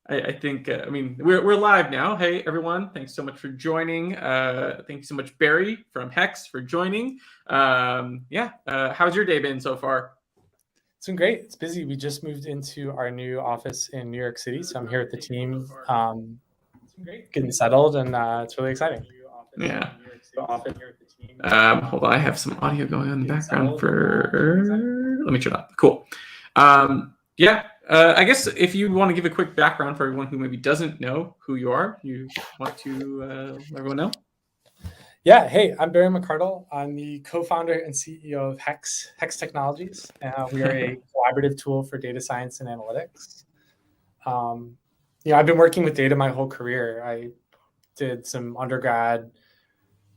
I think, I mean, we're live now. Hey, everyone. Thanks so much for joining. Thank you so much, Barry from Hex, for joining. How's your day been so far? It's been great. It's busy. We just moved into our new office in New York City. So I'm here with the team, getting settled, and it's really exciting. Yeah. Hold on. I have some audio going on in the background for... Let me turn it up. Cool. I guess if you want to give a quick background for everyone who maybe doesn't know who you are, you want to let everyone know? Yeah. Hey, I'm Barry McCardel. I'm the co-founder and CEO of Hex Technologies. We are a collaborative tool for data science and analytics. I've been working with data my whole career. I did some undergrad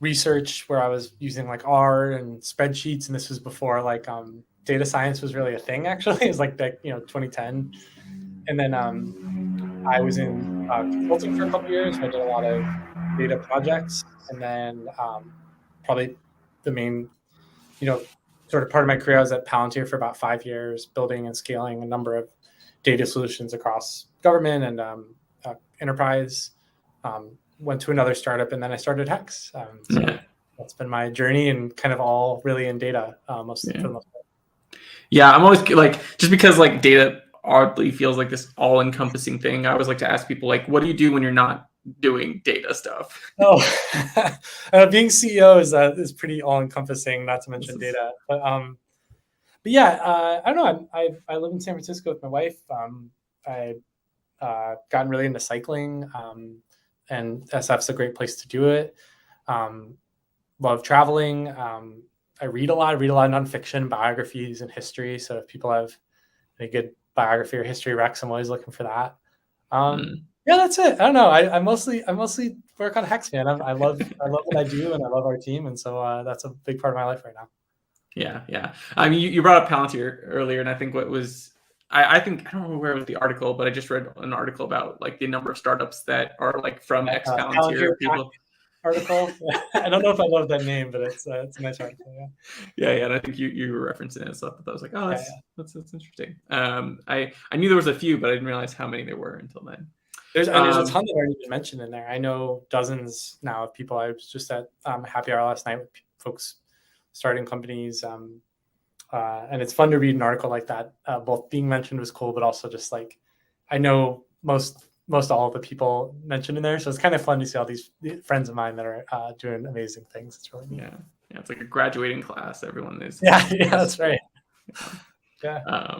research where I was using like R and spreadsheets, and this was before data science was really a thing. Actually, it was like 2010, and then I was in consulting for a couple of years. I did a lot of data projects, and then probably the main, sort of part of my career, I was at Palantir for about 5 years, building and scaling a number of data solutions across government and enterprise. Went to another startup, and then I started Hex. That's been my journey, and kind of all really in data for the most part. Yeah, I'm always like, just because like data oddly feels like this all-encompassing thing, I always like to ask people, like, what do you do when you're not doing data stuff? Being CEO is pretty all-encompassing, not to mention data. I don't know. I live in San Francisco with my wife. I gotten really into cycling, and SF's a great place to do it. Love traveling. I read a lot of nonfiction, biographies, and history. So if people have a good biography or history recs, I'm always looking for that. Yeah, that's it. I don't know. I mostly work on Hex, man. I love what I do, and I love our team, and so that's a big part of my life right now. Yeah. I mean, you brought up Palantir earlier, and I think I don't remember where it was the article, but I just read an article about like the number of startups that are like from Ex-Palantir people. Article. I don't know if I love that name, but it's a nice article. Yeah, and I think you were referencing it, so I was like, oh, that's interesting. I knew there was a few, but I didn't realize how many there were until then. There's a ton that aren't even mentioned in there. I know dozens now of people. I was just at happy hour last night with folks starting companies, and it's fun to read an article like that. Both being mentioned was cool, but also just like I know most all of the people mentioned in there, so it's kind of fun to see all these friends of mine that are doing amazing things. It's really neat. Yeah, it's like a graduating class. Everyone is. Yeah, that's right. Yeah.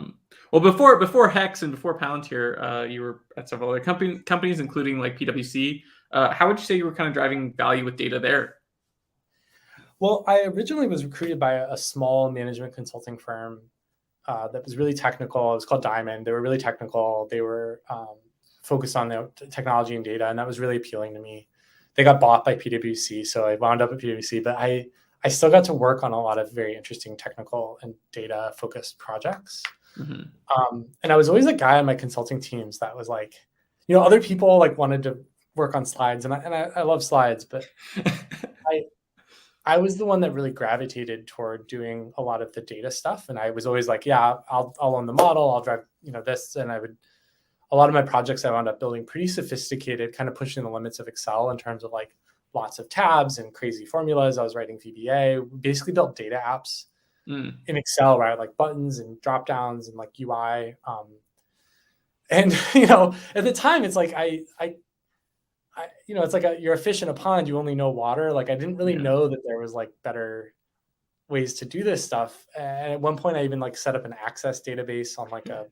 Well, before Hex and before Palantir, you were at several other companies, including like PwC. How would you say you were kind of driving value with data there? Well, I originally was recruited by a small management consulting firm that was really technical. It was called Diamond. They were really technical. They were focused on the technology and data, and that was really appealing to me. They got bought by PwC, so I wound up at PwC, but I still got to work on a lot of very interesting technical and data focused projects. Mm-hmm. And I was always a guy on my consulting teams that was like, other people like wanted to work on slides, and I love slides, but I was the one that really gravitated toward doing a lot of the data stuff. And I was always like, yeah, I'll own the model, I'll drive, this. And a lot of my projects, I wound up building pretty sophisticated, kind of pushing the limits of Excel in terms of like lots of tabs and crazy formulas. I was writing VBA, basically built data apps in Excel, right? Like buttons and drop downs and like UI. And, at the time it's like, it's like you're a fish in a pond, you only know water. Like I didn't really know that there was like better ways to do this stuff. And at one point I even like set up an access database on like a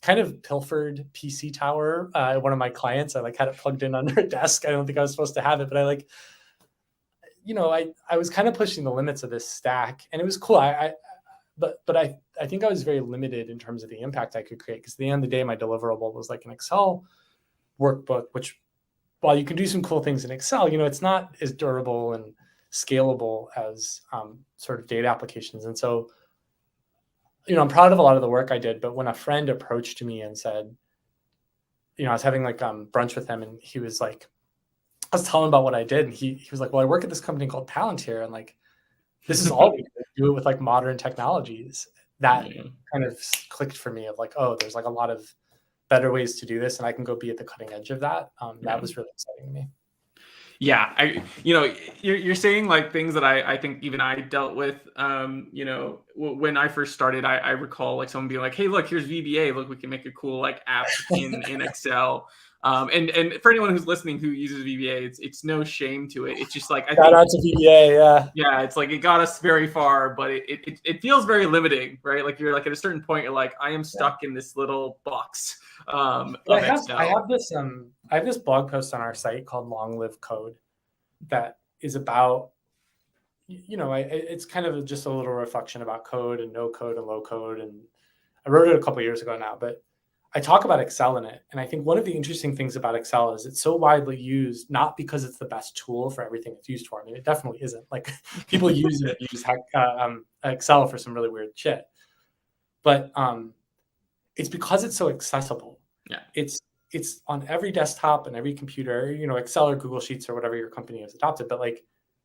kind of pilfered PC tower. One of my clients, I like had it plugged in under a desk. I don't think I was supposed to have it, but I was kind of pushing the limits of this stack, and it was cool. But I think I was very limited in terms of the impact I could create, because at the end of the day, my deliverable was like an Excel workbook, which while you can do some cool things in Excel, it's not as durable and scalable as sort of data applications. And so, I'm proud of a lot of the work I did, but when a friend approached me and said, I was having like brunch with him, and he was like, I was telling him about what I did, and he was like, well, I work at this company called Palantir, and like, this is all we do it with like modern technologies. That kind of clicked for me of like, oh, there's like a lot of better ways to do this, and I can go be at the cutting edge of that. That was really exciting to me. Yeah, you're saying like things that I think even I dealt with. When I first started, I recall like someone being like, "Hey, look, here's VBA. Look, we can make a cool like app in Excel." And for anyone who's listening who uses VBA, it's no shame to it. It's just like Shout out to VBA, yeah. It's like it got us very far, but it feels very limiting, right? Like you're like at a certain point, you're like, I am stuck in this little box. Of Excel. I have this blog post on our site called Long Live Code that is about, it's kind of just a little reflection about code and no code and low code. And I wrote it a couple of years ago now, but I talk about Excel in it. And I think one of the interesting things about Excel is it's so widely used, not because it's the best tool for everything it's used for. I mean, it definitely isn't. Like people use Excel for some really weird shit. But it's because it's so accessible. Yeah. It's on every desktop and every computer, Excel or Google Sheets or whatever your company has adopted. But like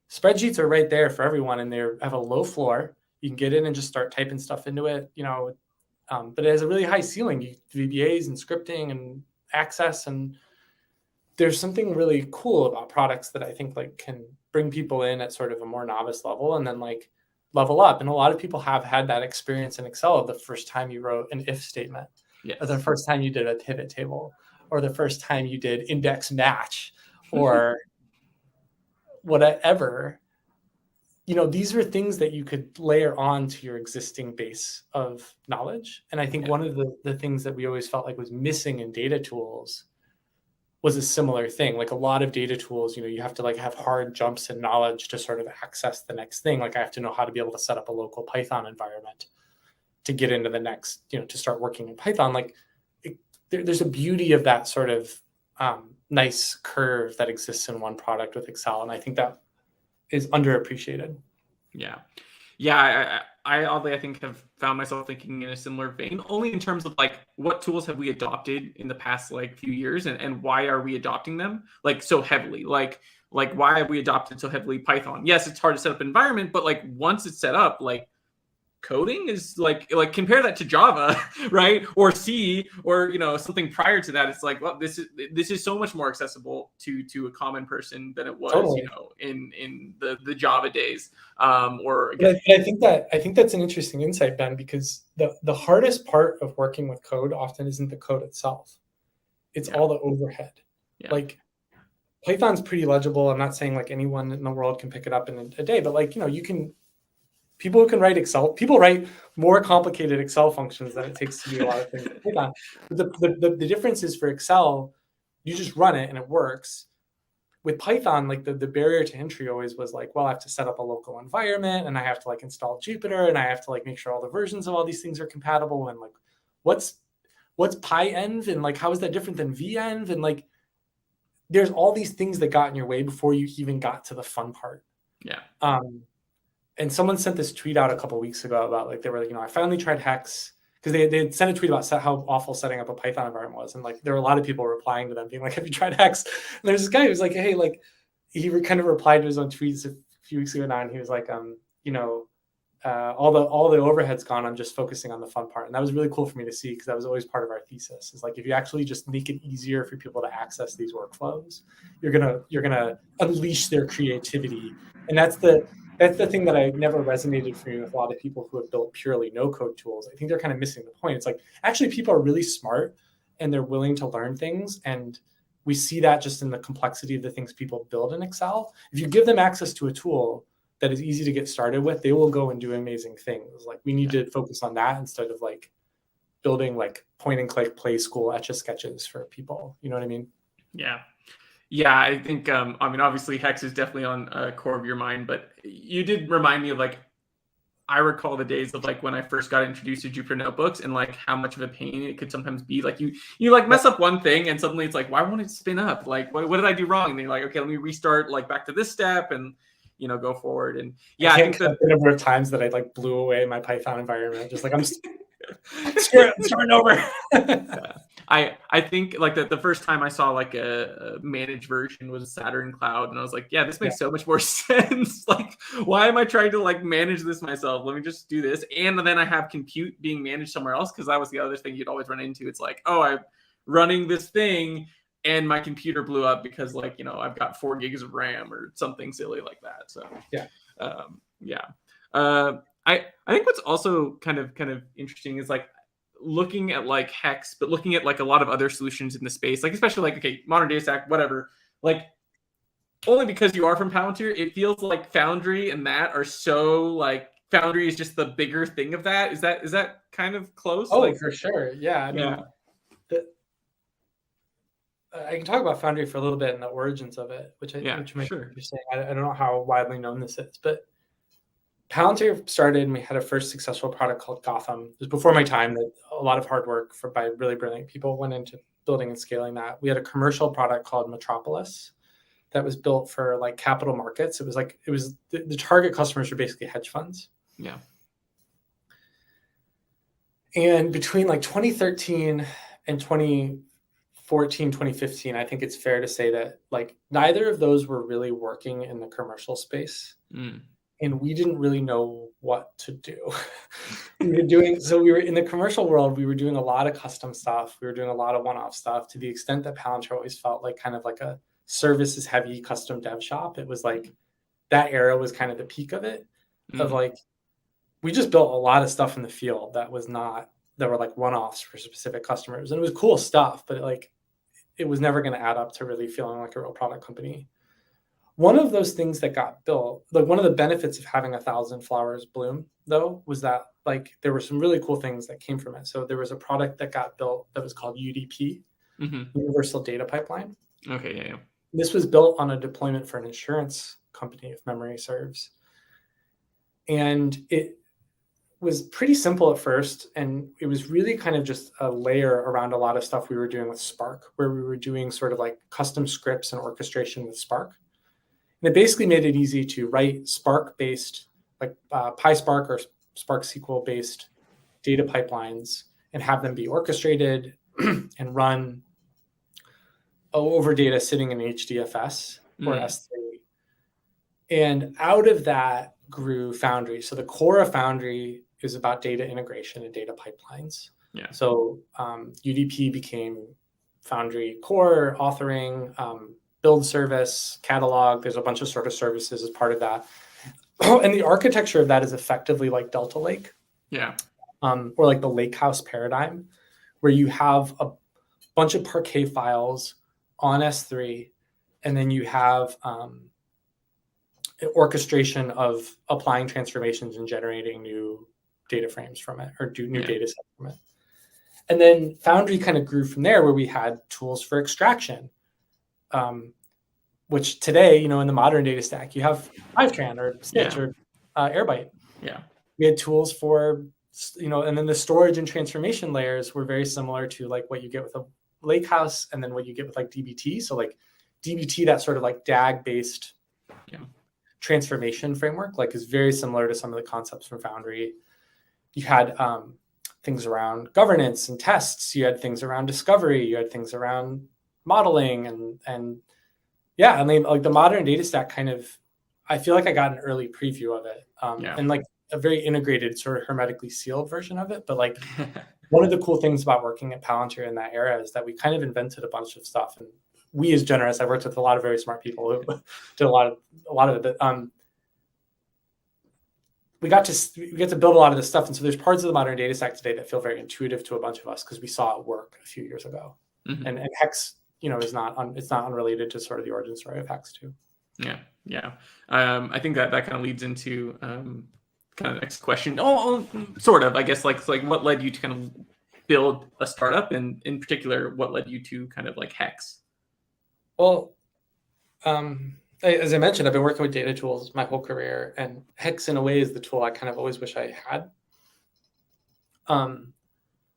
spreadsheets are right there for everyone, and they have a low floor. You can get in and just start typing stuff into it, but it has a really high ceiling, VBAs and scripting and access. And there's something really cool about products that I think like can bring people in at sort of a more novice level and then like level up. And a lot of people have had that experience in Excel the first time you wrote an if statement, yes, or the first time you did a pivot table, or the first time you did index match, or whatever. These are things that you could layer on to your existing base of knowledge. And I think one of the things that we always felt like was missing in data tools was a similar thing. Like a lot of data tools, you have to like have hard jumps in knowledge to sort of access the next thing. Like I have to know how to be able to set up a local Python environment to get into the next, to start working in Python. Like there's a beauty of that sort of nice curve that exists in one product with Excel. And I think that is underappreciated. Yeah. I oddly, I think, have found myself thinking in a similar vein, only in terms of like what tools have we adopted in the past like few years, and why are we adopting them like so heavily? Like why have we adopted so heavily Python? Yes, it's hard to set up an environment, but like once it's set up, like coding is like compare that to Java, right? Or C, or something prior to that. It's like, well, this is so much more accessible to a common person than it was, totally. In the Java days. I think that's an interesting insight, Ben, because the hardest part of working with code often isn't the code itself. It's all the overhead. Yeah. Like Python's pretty legible. I'm not saying like anyone in the world can pick it up in a day, but like, people who can write Excel, people write more complicated Excel functions than it takes to do a lot of things with Python. But the difference is for Excel, you just run it and it works. With Python, like the barrier to entry always was like, well, I have to set up a local environment and I have to like install Jupyter and I have to like make sure all the versions of all these things are compatible. And like, what's PyEnv and like, how is that different than venv? And like, there's all these things that got in your way before you even got to the fun part. Yeah. And someone sent this tweet out a couple of weeks ago about like, they were like, I finally tried Hex, because they had sent a tweet about how awful setting up a Python environment was. And like, there were a lot of people replying to them being like, have you tried Hex? And there's this guy who was like, hey, like he kind of replied to his own tweets a few weeks ago now. And he was like, all the overhead's gone. I'm just focusing on the fun part. And that was really cool for me to see, because that was always part of our thesis, is like, if you actually just make it easier for people to access these workflows, you're gonna unleash their creativity. And that's the thing that I never resonated for me with a lot of people who have built purely no-code tools. I think they're kind of missing the point. It's like, actually, people are really smart and they're willing to learn things. And we see that just in the complexity of the things people build in Excel. If you give them access to a tool that is easy to get started with, they will go and do amazing things. Like we need to focus on that instead of like building like point and click play school etch-a-sketches for people. You know what I mean? Yeah, I think, obviously Hex is definitely on a core of your mind, but you did remind me of like, I recall the days of like when I first got introduced to Jupyter Notebooks and like how much of a pain it could sometimes be. Like you like mess up one thing and suddenly it's like, why won't it spin up? Like, what did I do wrong? And then you're like, okay, let me restart like back to this step and, go forward. And I think the number of times that I like blew away my Python environment, just like, I'm starting over. I think like the first time I saw like a managed version was Saturn Cloud, and I was like, yeah, this makes so much more sense. Like, why am I trying to like manage this myself? Let me just do this. And then I have compute being managed somewhere else, because that was the other thing you'd always run into. It's like, oh, I running this thing and my computer blew up because like, I've got 4 gigs of RAM or something silly like that. So Yeah. yeah. I think what's also kind of interesting is like looking at like Hex, but looking at like a lot of other solutions in the space, like especially like, okay, modern data stack, whatever, like only because you are from Palantir, it feels like Foundry and that are so like Foundry is just the bigger thing of that. Is that kind of close? Oh, like, for sure. Yeah. I mean, yeah. I can talk about Foundry for a little bit and the origins of it, which might be interesting. I don't know how widely known this is, but Palantir started and we had a first successful product called Gotham. It was before my time, that a lot of hard work by really brilliant people went into building and scaling that. We had a commercial product called Metropolis that was built for like capital markets. It was the target customers were basically hedge funds. Yeah. And between like 2013 and 2014, 2015, I think it's fair to say that like neither of those were really working in the commercial space. And we didn't really know what to do. We were in the commercial world, we were doing a lot of custom stuff. We were doing a lot of one-off stuff, to the extent that Palantir always felt like kind of like a services heavy custom dev shop. It was like that era was kind of the peak of it, of like, we just built a lot of stuff in the field that were like one-offs for specific customers. And it was cool stuff, but it was never going to add up to really feeling like a real product company. One of those things that got built, like one of the benefits of having 1,000 flowers bloom, though, was that like there were some really cool things that came from it. So there was a product that got built that was called UDP, Universal Data Pipeline. Okay, yeah. This was built on a deployment for an insurance company, if memory serves. And it was pretty simple at first. And it was really kind of just a layer around a lot of stuff we were doing with Spark, where we were doing sort of like custom scripts and orchestration with Spark. And it basically made it easy to write Spark-based, like PySpark or Spark SQL-based data pipelines and have them be orchestrated and run over data sitting in HDFS or S3. And out of that grew Foundry. So the core of Foundry is about data integration and data pipelines. Yeah. So UDP became Foundry core, authoring, build service, catalog. There's a bunch of sort of services as part of that. And the architecture of that is effectively like Delta Lake. Yeah. Or like the Lakehouse paradigm, where you have a bunch of Parquet files on S3, and then you have orchestration of applying transformations and generating new data frames from it, or new data sets from it. And then Foundry kind of grew from there, where we had tools for extraction, which today, in the modern data stack, you have Fivetran or Stitch or Airbyte. Yeah. We had tools for, and then the storage and transformation layers were very similar to like what you get with a Lakehouse, and then what you get with like DBT. So like DBT, that sort of like DAG-based transformation framework, like is very similar to some of the concepts from Foundry. You had things around governance and tests. You had things around discovery. You had things around modeling and I mean, like the modern data stack kind of, I feel like I got an early preview of it, and like a very integrated, sort of hermetically sealed version of it. But like one of the cool things about working at Palantir in that era is that we kind of invented a bunch of stuff, and we as Generous, I worked with a lot of very smart people who did a lot of it. But we get to build a lot of this stuff, and so there's parts of the modern data stack today that feel very intuitive to a bunch of us because we saw it work a few years ago. And Hex, is not unrelated to sort of the origin story of Hex too. Yeah. I think that kind of leads into kind of the next question. Oh, sort of, I guess, like what led you to kind of build a startup, and in particular, what led you to kind of like Hex? Well, as I mentioned, I've been working with data tools my whole career, and Hex in a way is the tool I kind of always wish I had.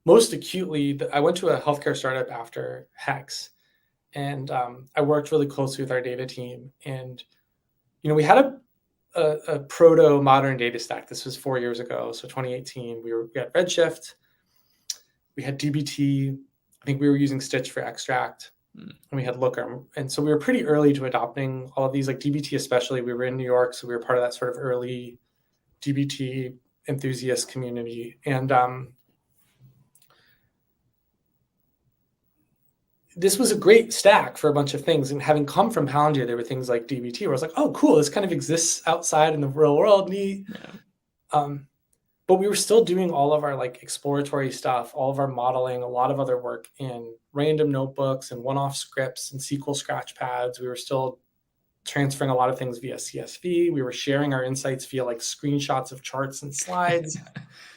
Most acutely, I went to a healthcare startup after Hex, and I worked really closely with our data team. And, we had a proto modern data stack. This was 4 years ago. So 2018, we had Redshift, we had DBT. I think we were using Stitch for extract, and we had Looker. And so we were pretty early to adopting all of these, like DBT especially. We were in New York, so we were part of that sort of early DBT enthusiast community. And this was a great stack for a bunch of things. And having come from Palantir, there were things like DBT where I was like, oh, cool, this kind of exists outside in the real world, neat. Yeah. But we were still doing all of our like exploratory stuff, all of our modeling, a lot of other work in random notebooks and one-off scripts and SQL scratch pads. We were still transferring a lot of things via CSV. We were sharing our insights via like screenshots of charts and slides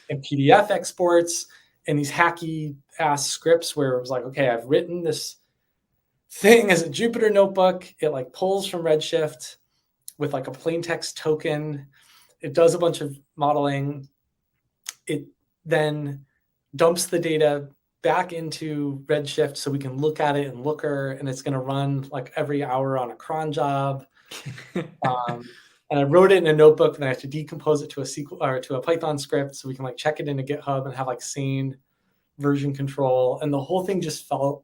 and PDF exports and these hacky ass scripts where it was like, okay, I've written this thing as a Jupyter notebook. It like pulls from Redshift with like a plain text token. It does a bunch of modeling. It then dumps the data back into Redshift so we can look at it in Looker, and it's going to run like every hour on a cron job. And I wrote it in a notebook, and I have to decompose it to a SQL or to a Python script so we can like check it into GitHub and have like sane version control. And the whole thing just felt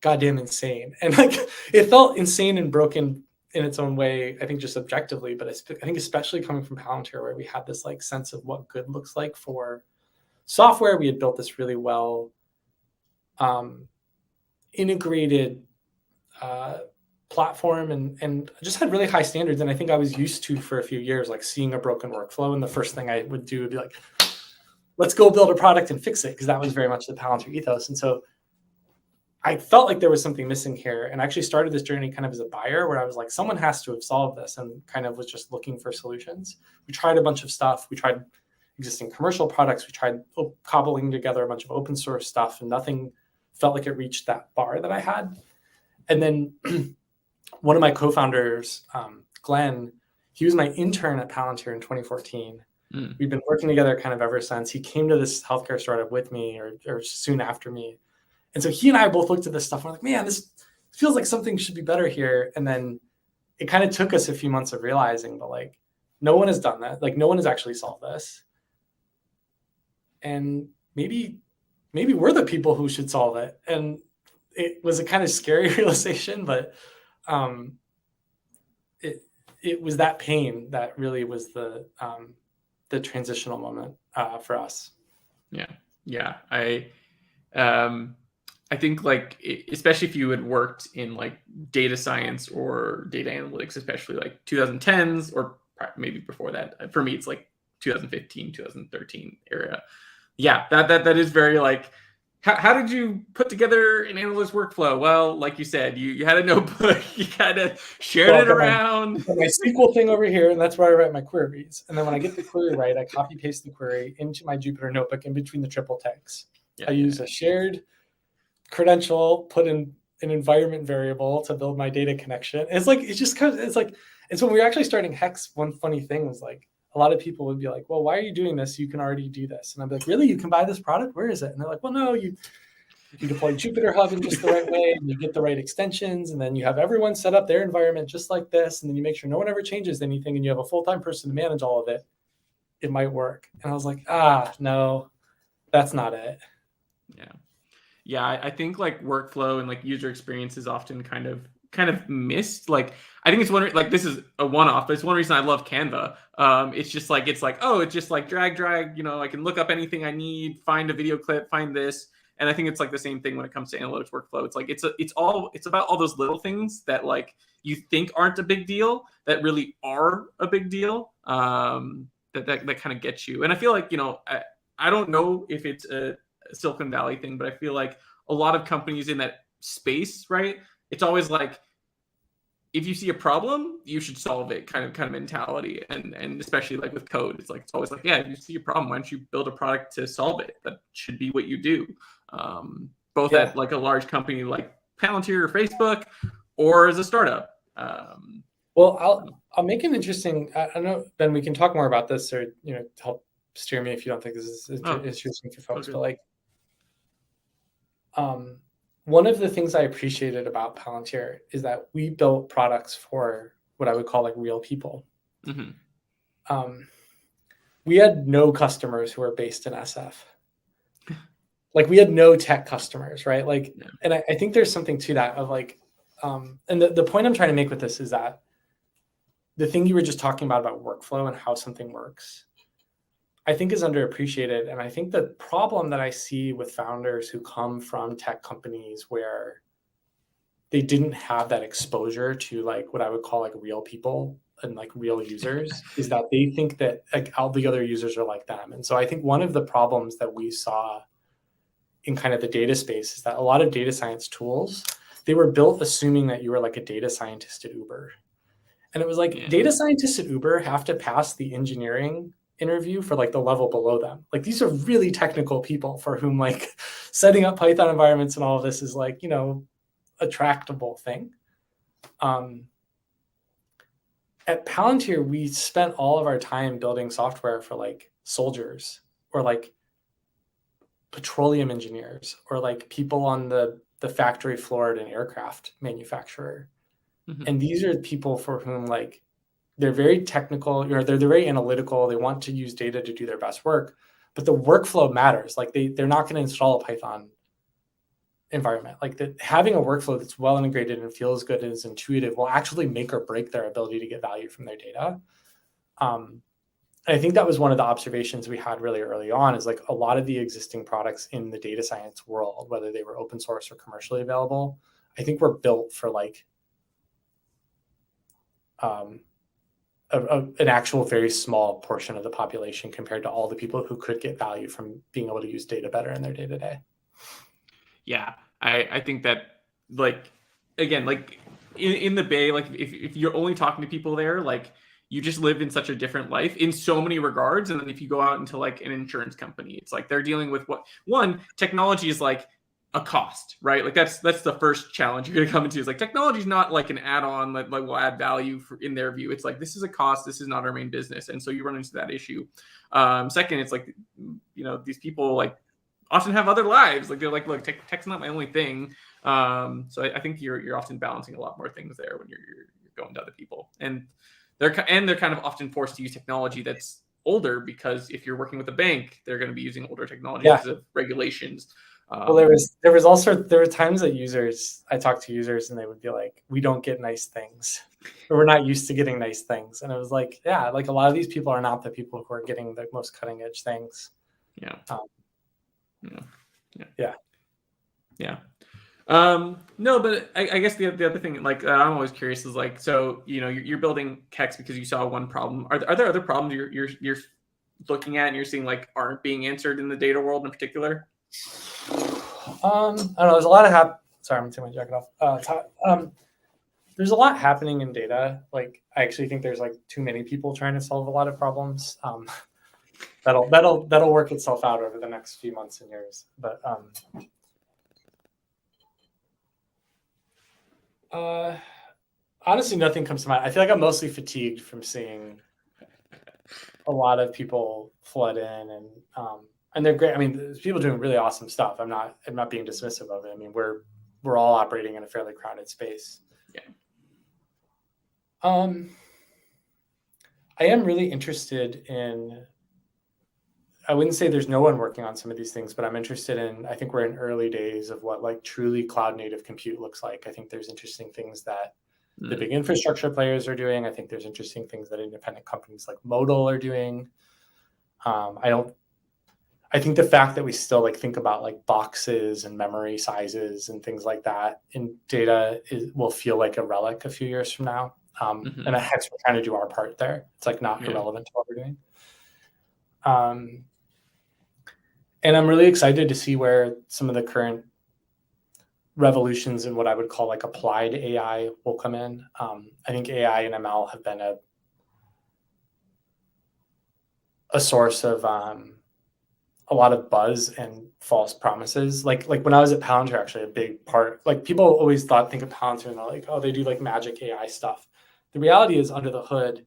goddamn insane. And like it felt insane and broken in its own way, I think just objectively, but I think especially coming from Palantir, where we had this like sense of what good looks like for software. We had built this really well integrated platform and just had really high standards. And I think I was used to for a few years, like seeing a broken workflow. And the first thing I would do would be like, let's go build a product and fix it. Because that was very much the Palantir ethos. And so I felt like there was something missing here, and I actually started this journey kind of as a buyer where I was like, someone has to have solved this, and kind of was just looking for solutions. We tried a bunch of stuff. We tried existing commercial products. We tried cobbling together a bunch of open source stuff, and nothing felt like it reached that bar that I had. And then one of my co-founders, Glenn, he was my intern at Palantir in 2014. We've been working together kind of ever since. He came to this healthcare startup with me or soon after me. And so he and I both looked at this stuff and we're like, man, this feels like something should be better here. And then it kind of took us a few months of realizing, but like, no one has done that. Like no one has actually solved this. And maybe we're the people who should solve it. And it was a kind of scary realization, but it was that pain that really was the transitional moment for us. Yeah. I think like, especially if you had worked in like data science or data analytics, especially like 2010s or maybe before that, for me, it's like 2015, 2013 era. Yeah, that is very like, how did you put together an analyst workflow? Well, like you said, you had a notebook, you kind of shared it around. My SQL thing over here, and that's where I write my queries. And then when I get the query right, I copy paste the query into my Jupyter notebook in between the triple tags. I use a shared credential, put in an environment variable to build my data connection. And and so when we were actually starting Hex, one funny thing was like, a lot of people would be like, well, why are you doing this? You can already do this. And I'd be like, really? You can buy this product? Where is it? And they're like, well, no, you deploy Jupyter Hub in just the right way, and you get the right extensions, and then you have everyone set up their environment just like this, and then you make sure no one ever changes anything, and you have a full-time person to manage all of it. It might work. And I was like, no, that's not it. Yeah, I think like workflow and like user experience is often kind of missed. Like I think it's one like this is a one-off, but it's one reason I love Canva. It's just like it's just like drag. I can look up anything I need, find a video clip, find this, and I think it's like the same thing when it comes to analytics workflow. It's like it's about all those little things that like you think aren't a big deal that really are a big deal. That kind of gets you. And I feel like I don't know if it's a Silicon Valley thing, but I feel like a lot of companies in that space, right? It's always like, if you see a problem, you should solve it kind of mentality. And especially like with code, it's always like, yeah, if you see a problem, why don't you build a product to solve it? That should be what you do. Both at like a large company like Palantir or Facebook, or as a startup. Well, I'll make an interesting, I don't know, Ben, we can talk more about this or, help steer me if you don't think this is interesting for folks, but like, one of the things I appreciated about Palantir is that we built products for what I would call like real people. Mm-hmm. We had no customers who were based in SF. Like we had no tech customers, right? Like, and I think there's something to that of like, and the point I'm trying to make with this is that the thing you were just talking about workflow and how something works, I think is underappreciated. And I think the problem that I see with founders who come from tech companies where they didn't have that exposure to like what I would call like real people and like real users, is that they think that like all the other users are like them. And so I think one of the problems that we saw in kind of the data space is that a lot of data science tools, they were built assuming that you were like a data scientist at Uber. And it was like data scientists at Uber have to pass the engineering interview for like the level below them. Like these are really technical people for whom like setting up Python environments and all of this is like, you know, a tractable thing. At Palantir, we spent all of our time building software for like soldiers or like petroleum engineers or like people on the factory floor at an aircraft manufacturer. Mm-hmm. And these are people for whom like they're very technical, you know, they're very analytical. They want to use data to do their best work, but the workflow matters. Like they're not going to install a Python environment. Like having a workflow that's well integrated and feels good and is intuitive will actually make or break their ability to get value from their data. I think that was one of the observations we had really early on, is like a lot of the existing products in the data science world, whether they were open source or commercially available, I think were built for like an actual very small portion of the population compared to all the people who could get value from being able to use data better in their day-to-day. Yeah, I think that, like, again, like in the Bay, like if you're only talking to people there, like you just live in such a different life in so many regards. And then if you go out into like an insurance company, it's like they're dealing with technology is like a cost, right? Like that's the first challenge you're going to come into, is like technology is not like an add-on that like will add value in their view. It's like, this is a cost. This is not our main business. And so you run into that issue. Second, it's like, you know, these people like often have other lives. Like they're like, look, tech's not my only thing. So I think you're often balancing a lot more things there when you're going to other people, and they're kind of often forced to use technology that's older, because if you're working with a bank, they're going to be using older technology because of regulations. Well, there were times that I talked to users and they would be like, we don't get nice things, or we're not used to getting nice things. And it was like, yeah, like a lot of these people are not the people who are getting the most cutting edge things. Yeah. No, but I guess the other thing, like I'm always curious, is like, so, you know, you're building Hex because you saw one problem. Are there other problems you're looking at and you're seeing like aren't being answered in the data world in particular? I don't know. There's a lot of sorry, I'm taking my jacket off. There's a lot happening in data. Like I actually think there's like too many people trying to solve a lot of problems. That'll work itself out over the next few months and years. But honestly, nothing comes to mind. I feel like I'm mostly fatigued from seeing a lot of people flood in, and they're great. I mean, there's people doing really awesome stuff. I'm not being dismissive of it. I mean, we're all operating in a fairly crowded space. Yeah. I am really interested in, I wouldn't say there's no one working on some of these things, but I'm interested in, I think we're in early days of what like truly cloud native compute looks like. I think there's interesting things that the big infrastructure players are doing. I think there's interesting things that independent companies like Mcardle are doing. I think the fact that we still like think about like boxes and memory sizes and things like that in data will feel like a relic a few years from now. And at Hex, we're trying to do our part there. It's like not irrelevant to what we're doing. And I'm really excited to see where some of the current revolutions in what I would call like applied AI will come in. I think AI and ML have been a source of a lot of buzz and false promises. Like when I was at Palantir, actually a big part, like people always think of Palantir and they're like, oh, they do like magic AI stuff. The reality is under the hood,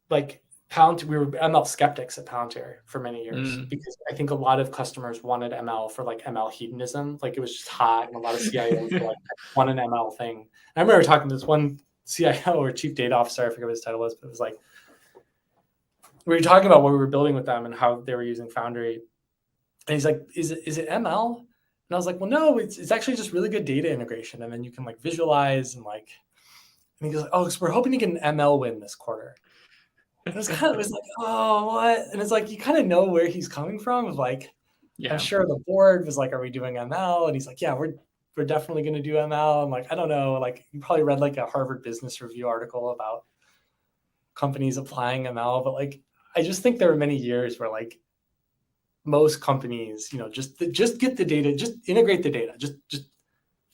like Palantir, we were ML skeptics at Palantir for many years because I think a lot of customers wanted ML for like ML hedonism. Like it was just hot, and a lot of CIOs were like, want an ML thing. And I remember talking to this one CIO or chief data officer, I forget what his title was, but it was like, we were talking about what we were building with them and how they were using Foundry. And he's like, is it ML? And I was like, well, no, it's actually just really good data integration. And then you can like visualize and like, and he goes, oh, so we're hoping to get an ML win this quarter. And it was like, oh, what? And it's like, you kind of know where he's coming from, of like, I'm sure the board was like, are we doing ML? And he's like, yeah, we're definitely going to do ML. I'm like, I don't know. Like, you probably read like a Harvard Business Review article about companies applying ML, but like, I just think there were many years where like most companies, just get the data, just integrate the data, just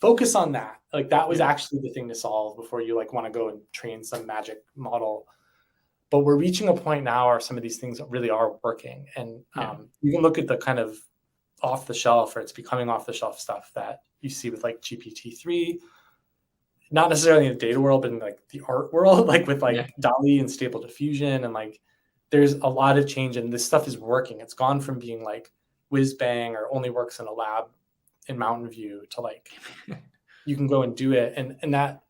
focus on that. Like that was actually the thing to solve before you like want to go and train some magic model. But we're reaching a point now where some of these things really are working. And you can look at the kind of off the shelf, or it's becoming off the shelf stuff that you see with like GPT-3, not necessarily in the data world, but in like the art world, like with like DALL-E and Stable Diffusion. And like, there's a lot of change and this stuff is working. It's gone from being like whiz bang or only works in a lab in Mountain View to like, you can go and do it. And that,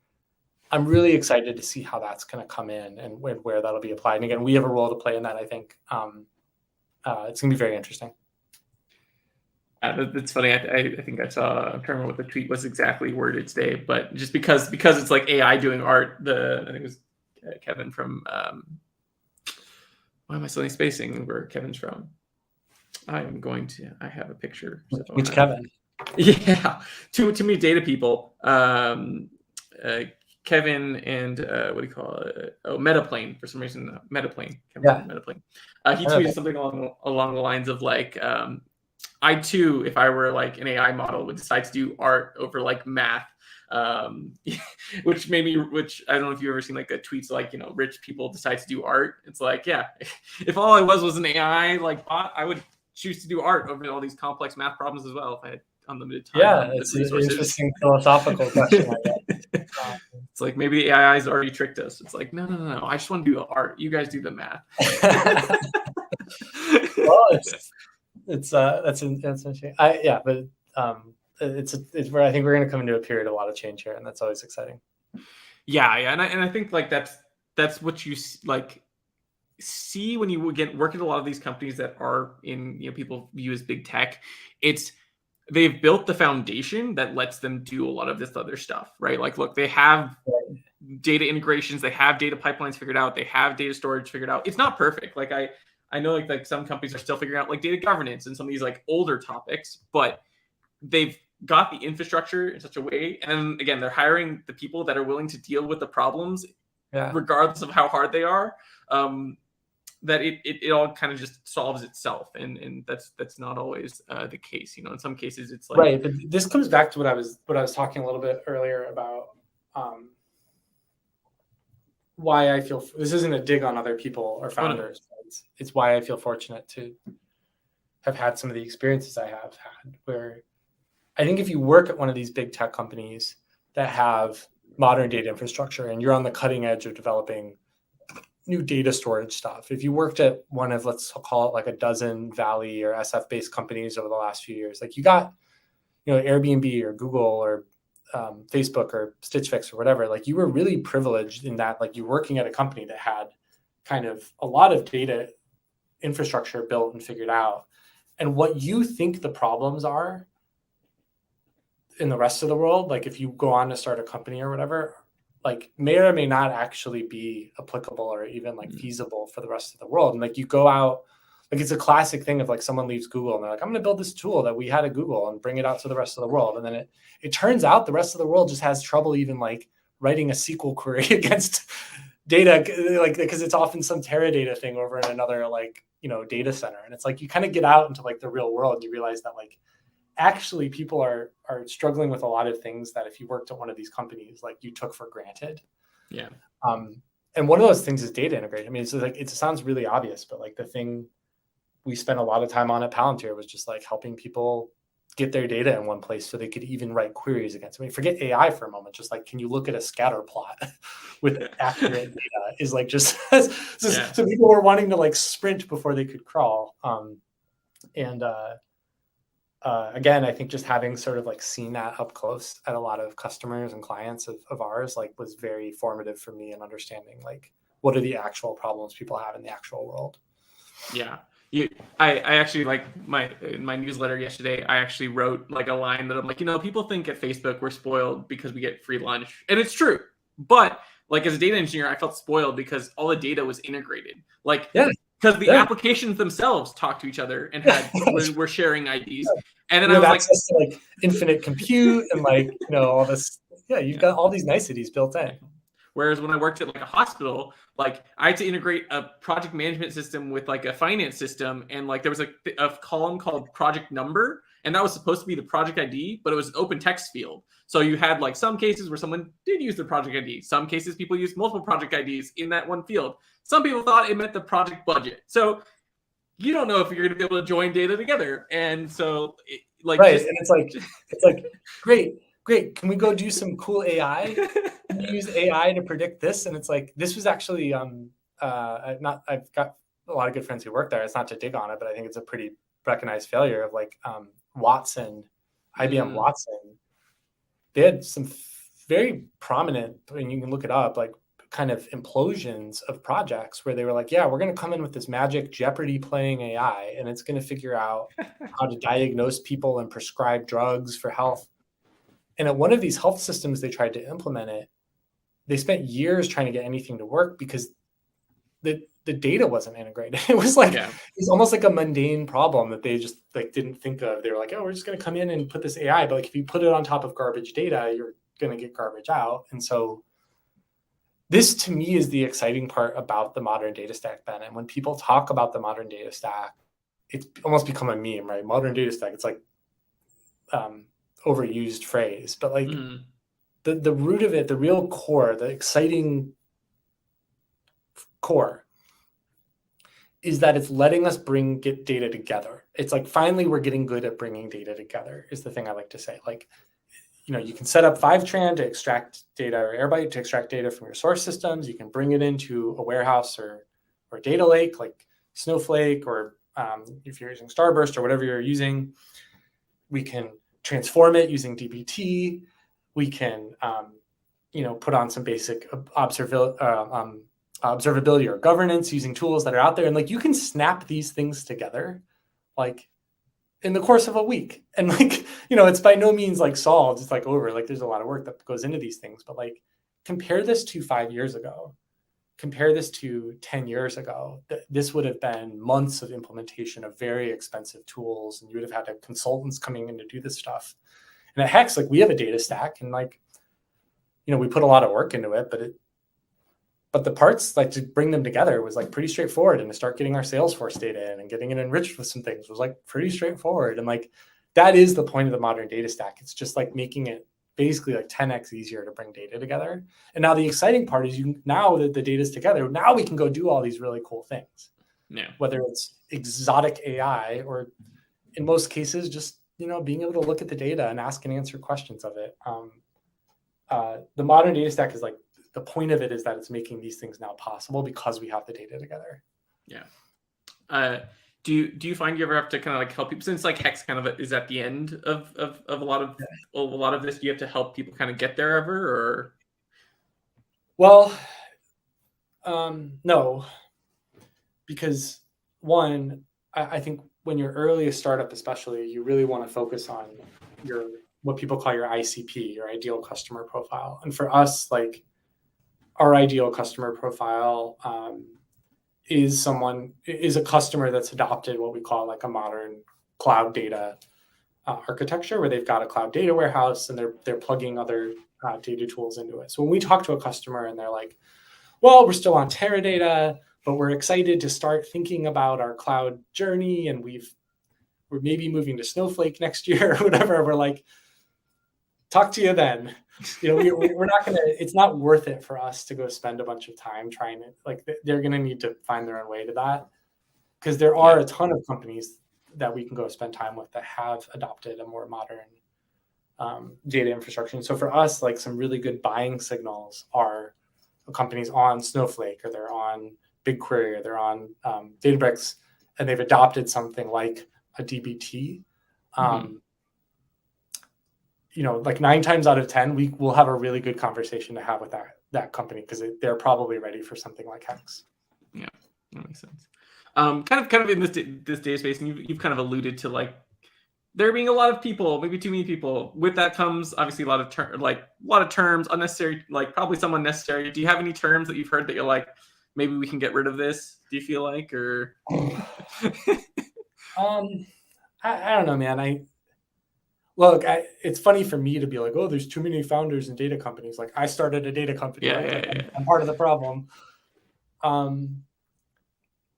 I'm really excited to see how that's going to come in and where that'll be applied. And again, we have a role to play in that. I think it's going to be very interesting. That's funny. I think I saw, I'm trying to remember what the tweet was exactly worded today, but just because it's like AI doing art, I think it was Kevin from, why am I suddenly spacing where Kevin's from? I have a picture. So Which Kevin? Yeah, too many data people. Kevin and what do you call it? Oh, Metaplane, for some reason. Metaplane. Metaplane. He tweeted something along the lines of like, I too, if I were like an AI model, would decide to do art over like math. Which I don't know if you've ever seen like a tweets like, rich people decide to do art. It's like, yeah, if all I was an AI like bot, I would choose to do art over all these complex math problems as well if I had unlimited time. Yeah, it's an interesting philosophical question, I guess. It's like maybe the AI's already tricked us. It's like, no. I just want to do art. You guys do the math. Well, that's interesting. But it's where I think we're going to come into a period of a lot of change here, and that's always exciting. Yeah, and I think like that's what you like see when you work at a lot of these companies that are in people view as big tech. They've built the foundation that lets them do a lot of this other stuff, right? Like, look, they have data integrations, they have data pipelines figured out, they have data storage figured out. It's not perfect. Like I know like some companies are still figuring out like data governance and some of these like older topics, but they've got the infrastructure in such a way. And again, they're hiring the people that are willing to deal with the problems, regardless of how hard they are. That it all kind of just solves itself, and that's not always the case. In some cases it's like right. But this comes back to what I was talking a little bit earlier about why I feel this isn't a dig on other people or founders. Oh, no. It's why I feel fortunate to have had some of the experiences I have had, where I think if you work at one of these big tech companies that have modern data infrastructure and you're on the cutting edge of developing new data storage stuff. If you worked at one of, let's call it like a dozen Valley or SF-based companies over the last few years, like you got, Airbnb or Google or Facebook or Stitch Fix or whatever, like you were really privileged in that, like you're working at a company that had kind of a lot of data infrastructure built and figured out. And what you think the problems are in the rest of the world, like if you go on to start a company or whatever, like may or may not actually be applicable or even like feasible for the rest of the world. And like you go out, like it's a classic thing of like someone leaves Google and they're like, I'm going to build this tool that we had at Google and bring it out to the rest of the world. And then it turns out the rest of the world just has trouble even like writing a SQL query against data, like because it's often some Teradata thing over in another like, data center. And it's like you kind of get out into like the real world and you realize that like actually people are struggling with a lot of things that if you worked at one of these companies, like you took for granted. Yeah. And one of those things is data integration. I mean, it's like, it sounds really obvious, but like the thing we spent a lot of time on at Palantir was just like helping people get their data in one place so they could even write queries against it. I mean, forget AI for a moment. Just like, can you look at a scatter plot with accurate data is like just, so people were wanting to like sprint before they could crawl. Again, I think just having sort of like seen that up close at a lot of customers and clients of ours, like was very formative for me in understanding like what are the actual problems people have in the actual world. Yeah. I actually like in my newsletter yesterday, I actually wrote like a line that I'm like, people think at Facebook we're spoiled because we get free lunch. And it's true. But like as a data engineer, I felt spoiled because all the data was integrated. Like because the Yeah. applications themselves talk to each other and were sharing IDs. And then You I have was like, access to like infinite compute and like, all this. Yeah, you've got all these niceties built in. whereas when I worked at like a hospital, like I had to integrate a project management system with like a finance system, and like there was a column called project number, and that was supposed to be the project ID, but it was an open text field. So you had like some cases where someone did use the project ID. Some cases people used multiple project IDs in that one field. Some people thought it meant the project budget. So you don't know if you're going to be able to join data together. And so right. And it's like, great. Can we go do some cool AI? Can you use AI to predict this? And it's like, this was actually, I've got a lot of good friends who work there. It's not to dig on it, but I think it's a pretty recognized failure of like Watson, IBM Watson. They had some very prominent, and you can look it up, like kind of implosions of projects where they were like, yeah, we're going to come in with this magic Jeopardy playing AI, and it's going to figure out how to diagnose people and prescribe drugs for health. And at one of these health systems, they tried to implement it. They spent years trying to get anything to work because the data wasn't integrated. It was like, it's almost like a mundane problem that they just like didn't think of. They were like, oh, we're just going to come in and put this AI, but like if you put it on top of garbage data, you're going to get garbage out. And so this to me is the exciting part about the modern data stack, Ben. And when people talk about the modern data stack, it's almost become a meme, right? Modern data stack, it's like overused phrase, but like the root of it, the real core, the exciting core is that it's letting us get data together. It's like, finally, we're getting good at bringing data together is the thing I like to say. Like, you can set up Fivetran to extract data, or Airbyte to extract data from your source systems. You can bring it into a warehouse or data lake like Snowflake, or if you're using Starburst or whatever you're using, we can transform it using dbt. We can, put on some basic observability or governance using tools that are out there. And like, you can snap these things together, like in the course of a week. And like, it's by no means like solved. It's like over, like there's a lot of work that goes into these things, but like compare this to 5 years ago, compare this to 10 years ago, this would have been months of implementation of very expensive tools. And you would have had consultants coming in to do this stuff. And at Hex, like we have a data stack and like, we put a lot of work into it, but the parts, like to bring them together was like pretty straightforward. And to start getting our Salesforce data in and getting it enriched with some things was like pretty straightforward. And like, that is the point of the modern data stack. It's just like making it basically like 10x easier to bring data together. And now the exciting part is now that the data's together, now we can go do all these really cool things. Yeah. Whether it's exotic AI or in most cases, just, being able to look at the data and ask and answer questions of it. The modern data stack is like, the point of it is that it's making these things now possible because we have the data together. Yeah. Do you find you ever have to kind of like help people, since like Hex kind of is at the end of a lot of this? Do you have to help people kind of get there ever, or? Well, no, because one, I think when you're early a startup, especially, you really want to focus on what people call your ICP, your ideal customer profile. And for us, like our ideal customer profile is a customer that's adopted what we call like a modern cloud data architecture, where they've got a cloud data warehouse and they're plugging other data tools into it. So when we talk to a customer and they're like, well, we're still on Teradata, but we're excited to start thinking about our cloud journey, and we're maybe moving to Snowflake next year or whatever, we're like, talk to you then. We're not going to, it's not worth it for us to go spend a bunch of time trying to, like, they're going to need to find their own way to that, because there are a ton of companies that we can go spend time with that have adopted a more modern data infrastructure. And so for us, like some really good buying signals are companies on Snowflake, or they're on BigQuery, or they're on Databricks, and they've adopted something like a dbt. Like 9 times out of 10, we will have a really good conversation to have with that company, because they're probably ready for something like Hex. Yeah, that makes sense. Kind of in this data space, and you've kind of alluded to like there being a lot of people, maybe too many people. With that comes obviously a lot of terms, unnecessary, like probably some unnecessary. Do you have any terms that you've heard that you're like, maybe we can get rid of this? Do you feel like, or? I don't know, man. It's funny for me to be like, oh, there's too many founders in data companies. Like, I started a data company, right? Like, I'm part of the problem. And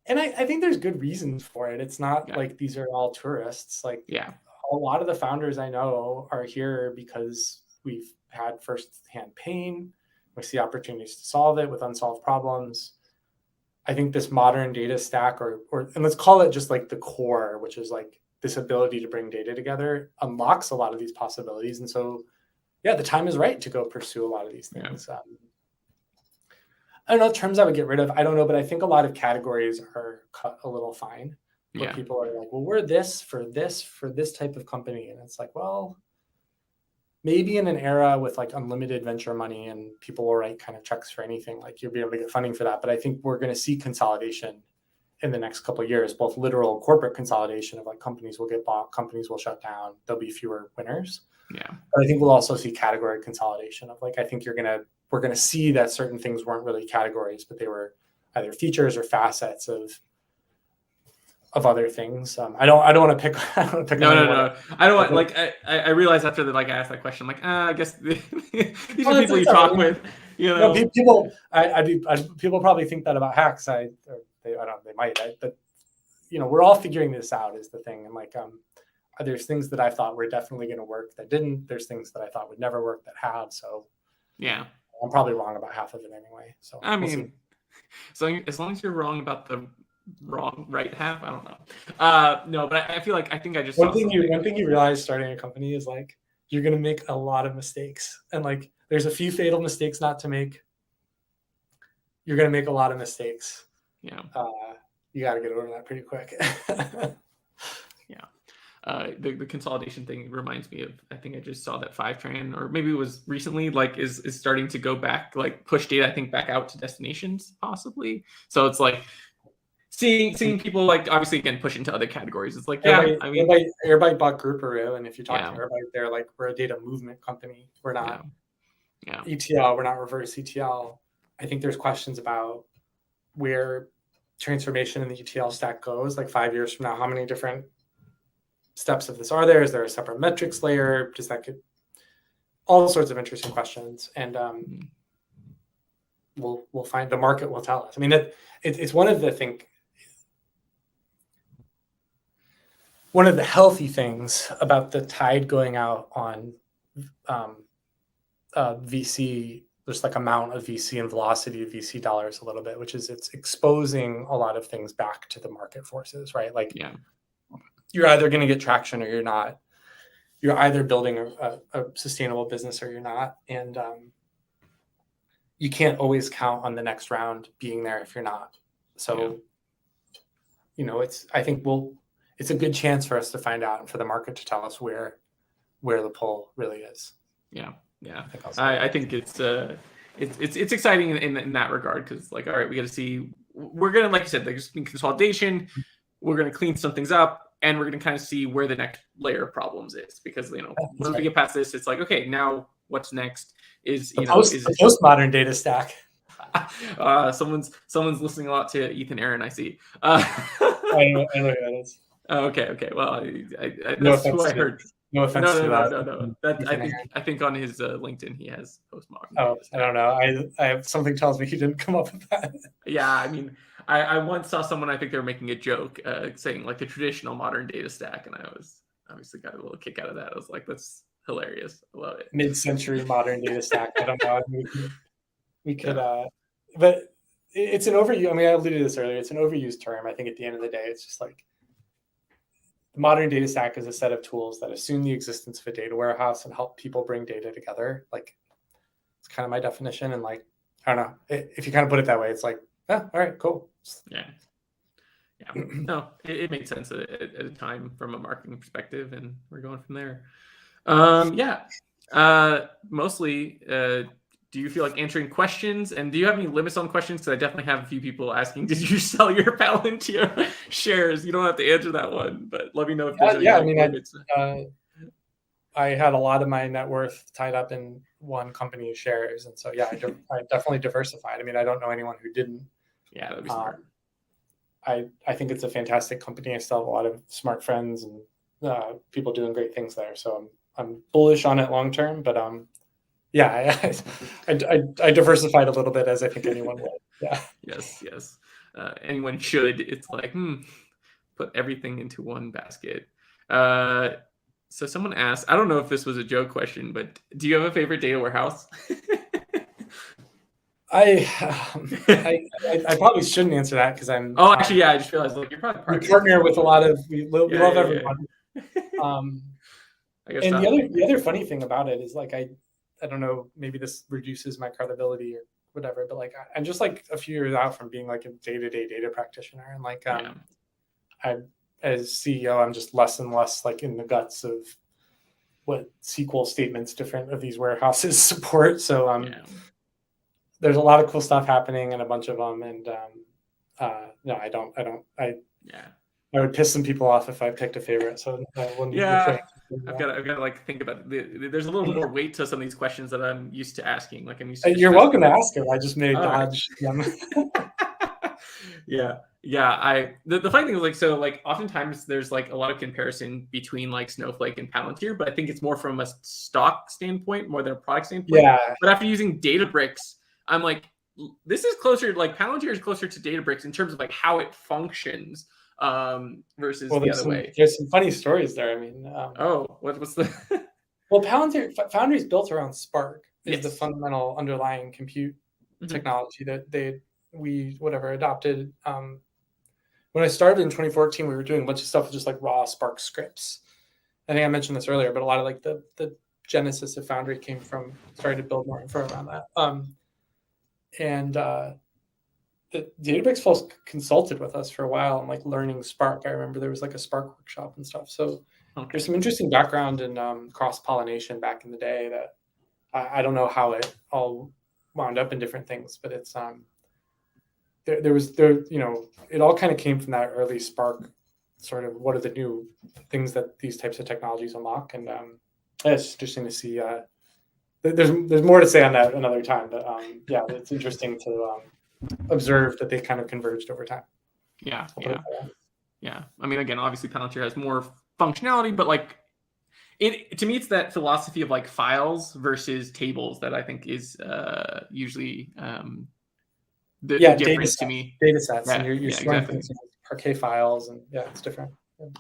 I think there's good reasons for it. It's not like these are all tourists. Like, a lot of the founders I know are here because we've had firsthand pain. We see opportunities to solve it with unsolved problems. I think this modern data stack, and let's call it just like the core, which is like this ability to bring data together, unlocks a lot of these possibilities. And so, yeah, the time is right to go pursue a lot of these things. I don't know terms I would get rid of. I don't know, but I think a lot of categories are cut a little fine. Where people are like, well, we're this for this type of company. And it's like, well, maybe in an era with like unlimited venture money and people will write kind of checks for anything, like you'll be able to get funding for that. But I think we're going to see consolidation in the next couple of years, both literal corporate consolidation of like companies will get bought, companies will shut down, there'll be fewer winners. But I think we'll also see category consolidation of like, I think we're going to see that certain things weren't really categories, but they were either features or facets of other things. I don't want to pick. No. I don't want, like, I realized after that, like, I asked that question, I'm like, I guess these are people you talk with, you know. People probably think that about hacks. They might, but you know, we're all figuring this out is the thing. And like, there's things that I thought were definitely going to work that didn't. There's things that I thought would never work that have. So I'm probably wrong about half of it anyway. So I mean, so as long as you're wrong about the right half, I don't know. No, but I feel like I just one thing you realize starting a company is like you're going to make a lot of mistakes, and like there's a few fatal mistakes not to make. You're going to make a lot of mistakes. You got to get over that pretty quick. The consolidation thing reminds me of, I think I just saw that Fivetran, or maybe it was recently, like is starting to go back, like push data, I think, back out to destinations possibly. So it's like seeing people, like, obviously again push into other categories. It's like, everybody bought Grouperoo, and if you talk to everybody, they're like, we're a data movement company. We're not ETL. We're not reverse ETL. I think there's questions about where transformation in the ETL stack goes, like 5 years from now. How many different steps of this are there? Is there a separate metrics layer? Does that get all sorts of interesting questions? And we'll find, the market will tell us. I mean, it's one of the healthy things about the tide going out on VC, just like amount of VC and velocity of VC dollars a little bit, which is it's exposing a lot of things back to the market forces, right? Like, you're either going to get traction or you're not. You're either building a sustainable business or you're not. And you can't always count on the next round being there if you're not. So, you know, I think it's a good chance for us to find out and for the market to tell us where the pull really is. I think it's exciting in that regard, because like, all right, we got to see, we're gonna, like you said, there's been consolidation, we're gonna clean some things up, and we're gonna kind of see where the next layer of problems is, because you know, once we get past this, it's like, okay, now what's next is the postmodern data stack. Someone's listening a lot to Ethan Aaron, I see. I know who that is. Okay. Well, that's who I heard. No offense to that. No. I think on his LinkedIn he has postmodern. Oh, I don't know. I have something tells me he didn't come up with that. Yeah, I mean, I once saw someone, I think they were making a joke, saying like the traditional modern data stack, and I was obviously got a little kick out of that. I was like, that's hilarious. I love it. Mid-century modern data stack. I don't know. We could, but it's an overuse. I mean, I alluded to this earlier. It's an overused term. I think at the end of the day, it's just like, the modern data stack is a set of tools that assume the existence of a data warehouse and help people bring data together. Like, it's kind of my definition. And like, I don't know, if you kind of put it that way, it's like, all right, cool. Yeah. No, it made sense at a time from a marketing perspective, and we're going from there. Mostly, do you feel like answering questions? And do you have any limits on questions? Because I definitely have a few people asking, did you sell your Palantir shares? You don't have to answer that one, but let me know if there's any limits. I had a lot of my net worth tied up in one company's shares. And so, I definitely diversified. I mean, I don't know anyone who didn't. Yeah, that'd be smart. I think it's a fantastic company. I still have a lot of smart friends and people doing great things there. So I'm bullish on it long term. But yeah, I diversified a little bit, as I think anyone would. Yeah. Yes. Anyone should. It's like, put everything into one basket. So someone asked, I don't know if this was a joke question, but do you have a favorite data warehouse? I probably shouldn't answer that because I'm. Oh, actually, yeah, I just realized you're probably we partner with a lot of. We love everyone. I guess and the other funny thing about it is like I don't know, maybe this reduces my credibility or whatever, but like I'm just like a few years out from being like a day-to-day data practitioner, and like I as CEO I'm just less and less like in the guts of what SQL statements different of these warehouses support. So there's a lot of cool stuff happening and a bunch of them, and no, I would piss some people off if I picked a favorite. So I wouldn't refrain. I've got to like think about it. There's a little more weight to some of these questions that I'm used to asking. Like I'm used to. You're welcome to ask it. I just may dodge them. Yeah. The funny thing is like oftentimes there's like a lot of comparison between like Snowflake and Palantir, but I think it's more from a stock standpoint more than a product standpoint. Yeah. But after using Databricks, I'm like, this is closer. Like Palantir is closer to Databricks in terms of like how it functions. Versus the other way. There's some funny stories there. I mean, what's the? Well, Palantir Foundry is built around Spark. Is the fundamental underlying compute technology that we adopted. When I started in 2014, we were doing a bunch of stuff with just like raw Spark scripts. I think I mentioned this earlier, but a lot of like the genesis of Foundry came from starting to build more info around that. The Databricks folks consulted with us for a while and like learning Spark. I remember there was like a Spark workshop and stuff. So there's some interesting background in cross-pollination back in the day that I don't know how it all wound up in different things, but it's it all kind of came from that early Spark sort of what are the new things that these types of technologies unlock, and it's interesting to see. There's more to say on that another time, but it's interesting to observe that they kind of converged over time. Yeah. I mean, again, obviously Palantir has more functionality, but like to me, it's that philosophy of like files versus tables that I think is usually the difference to me. Data sets, and you're storing things in Parquet files, and it's different.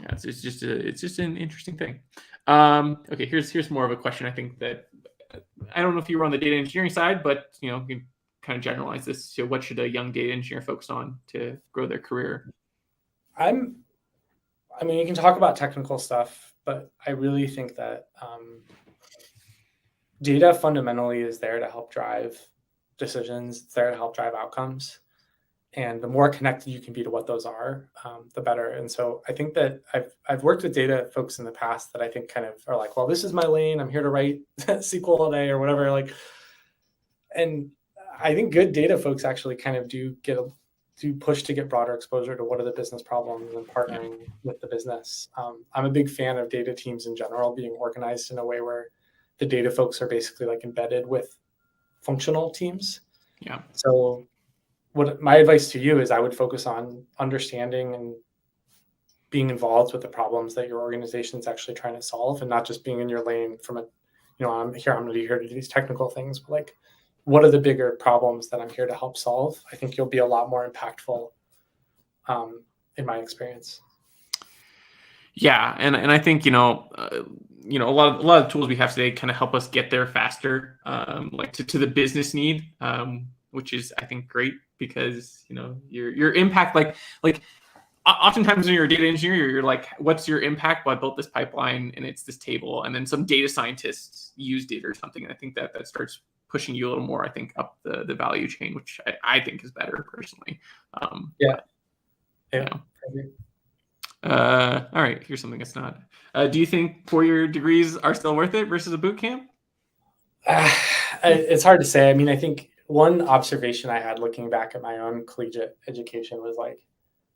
Yeah, it's just an interesting thing. Okay, here's more of a question. I think that I don't know if you were on the data engineering side, but you can kind of generalize this. So what should a young data engineer focus on to grow their career? I mean, you can talk about technical stuff, but I really think that data fundamentally is there to help drive decisions. It's there to help drive outcomes. And the more connected you can be to what those are, the better. And so I think that I've worked with data folks in the past that I think kind of are like, well, this is my lane. I'm here to write SQL all day or whatever. Like, and I think good data folks actually kind of do push to get broader exposure to what are the business problems and partnering with the business. I'm a big fan of data teams in general being organized in a way where the data folks are basically like embedded with functional teams. Yeah. So what my advice to you is I would focus on understanding and being involved with the problems that your organization is actually trying to solve, and not just being in your lane from I'm here to do these technical things, but like, what are the bigger problems that I'm here to help solve? I think you'll be a lot more impactful in my experience. Yeah. And I think, a lot of tools we have today kind of help us get there faster, like to the business need, which is, I think, great because, your impact, like oftentimes when you're a data engineer, you're like, what's your impact? Well, I built this pipeline and it's this table, and then some data scientists used it or something. And I think that starts pushing you a little more, I think, up the value chain, which I think is better personally. All right, here's something that's not. Do you think 4-year degrees are still worth it versus a boot camp? It's hard to say. I mean, I think one observation I had looking back at my own collegiate education was like,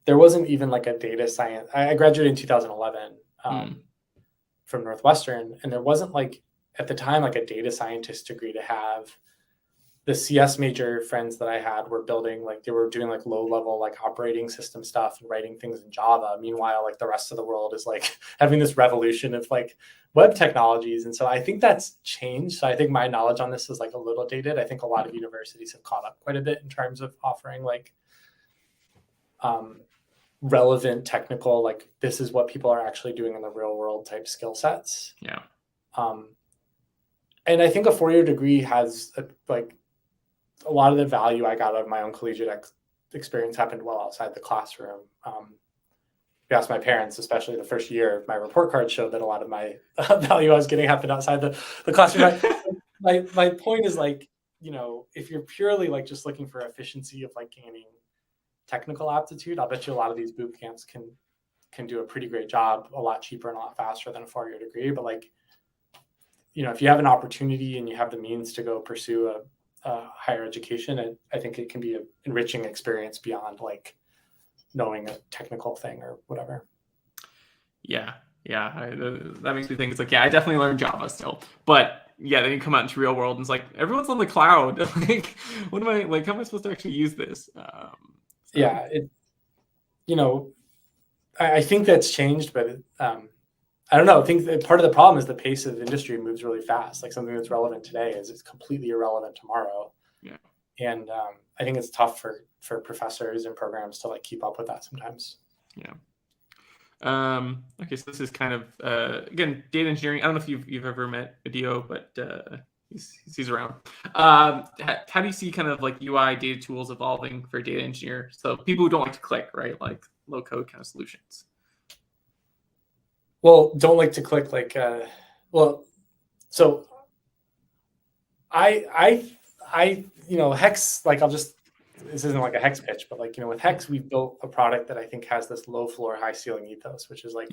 there wasn't even like a data science. I graduated in 2011 from Northwestern, and there wasn't like, at the time, like a data scientist degree to have. the CS major friends that I had were building, like they were doing like low level like operating system stuff and writing things in Java. Meanwhile, like the rest of the world is like having this revolution of like web technologies. And so I think that's changed. So I think my knowledge on this is like a little dated. I think a lot of universities have caught up quite a bit in terms of offering like relevant technical, like this is what people are actually doing in the real world type skill sets. Yeah. And I think a 4-year degree has like a lot of the value I got out of my own collegiate experience happened well outside the classroom. If you ask my parents, especially the first year, my report card showed that a lot of my value I was getting happened outside the classroom. my point is like, you know, if you're purely like just looking for efficiency of like gaining technical aptitude, I'll bet you a lot of these boot camps can do a pretty great job, a lot cheaper and a lot faster than a 4-year degree. But like, you know, if you have an opportunity and you have the means to go pursue a higher education, I think it can be an enriching experience beyond like knowing a technical thing or whatever. Yeah. That makes me think it's like, yeah, I definitely learned Java still, but yeah, then you come out into real world and it's like everyone's on the cloud. Like, what am I like? How am I supposed to actually use this? Yeah, you know, I think that's changed, but I don't know. I think that part of the problem is the pace of industry moves really fast. Like something that's relevant today is completely irrelevant tomorrow. Yeah. And I think it's tough for professors and programs to like keep up with that sometimes. Yeah. Okay, so this is kind of again data engineering. I don't know if you've ever met Adio, but he's around. How do you see kind of like UI data tools evolving for data engineer? So people who don't like to click, right? Like low code kind of solutions. Well, don't like to click like, so I, you know, Hex, like this isn't like a Hex pitch, but like, you know, with Hex, we've built a product that I think has this low floor, high ceiling ethos, which is like,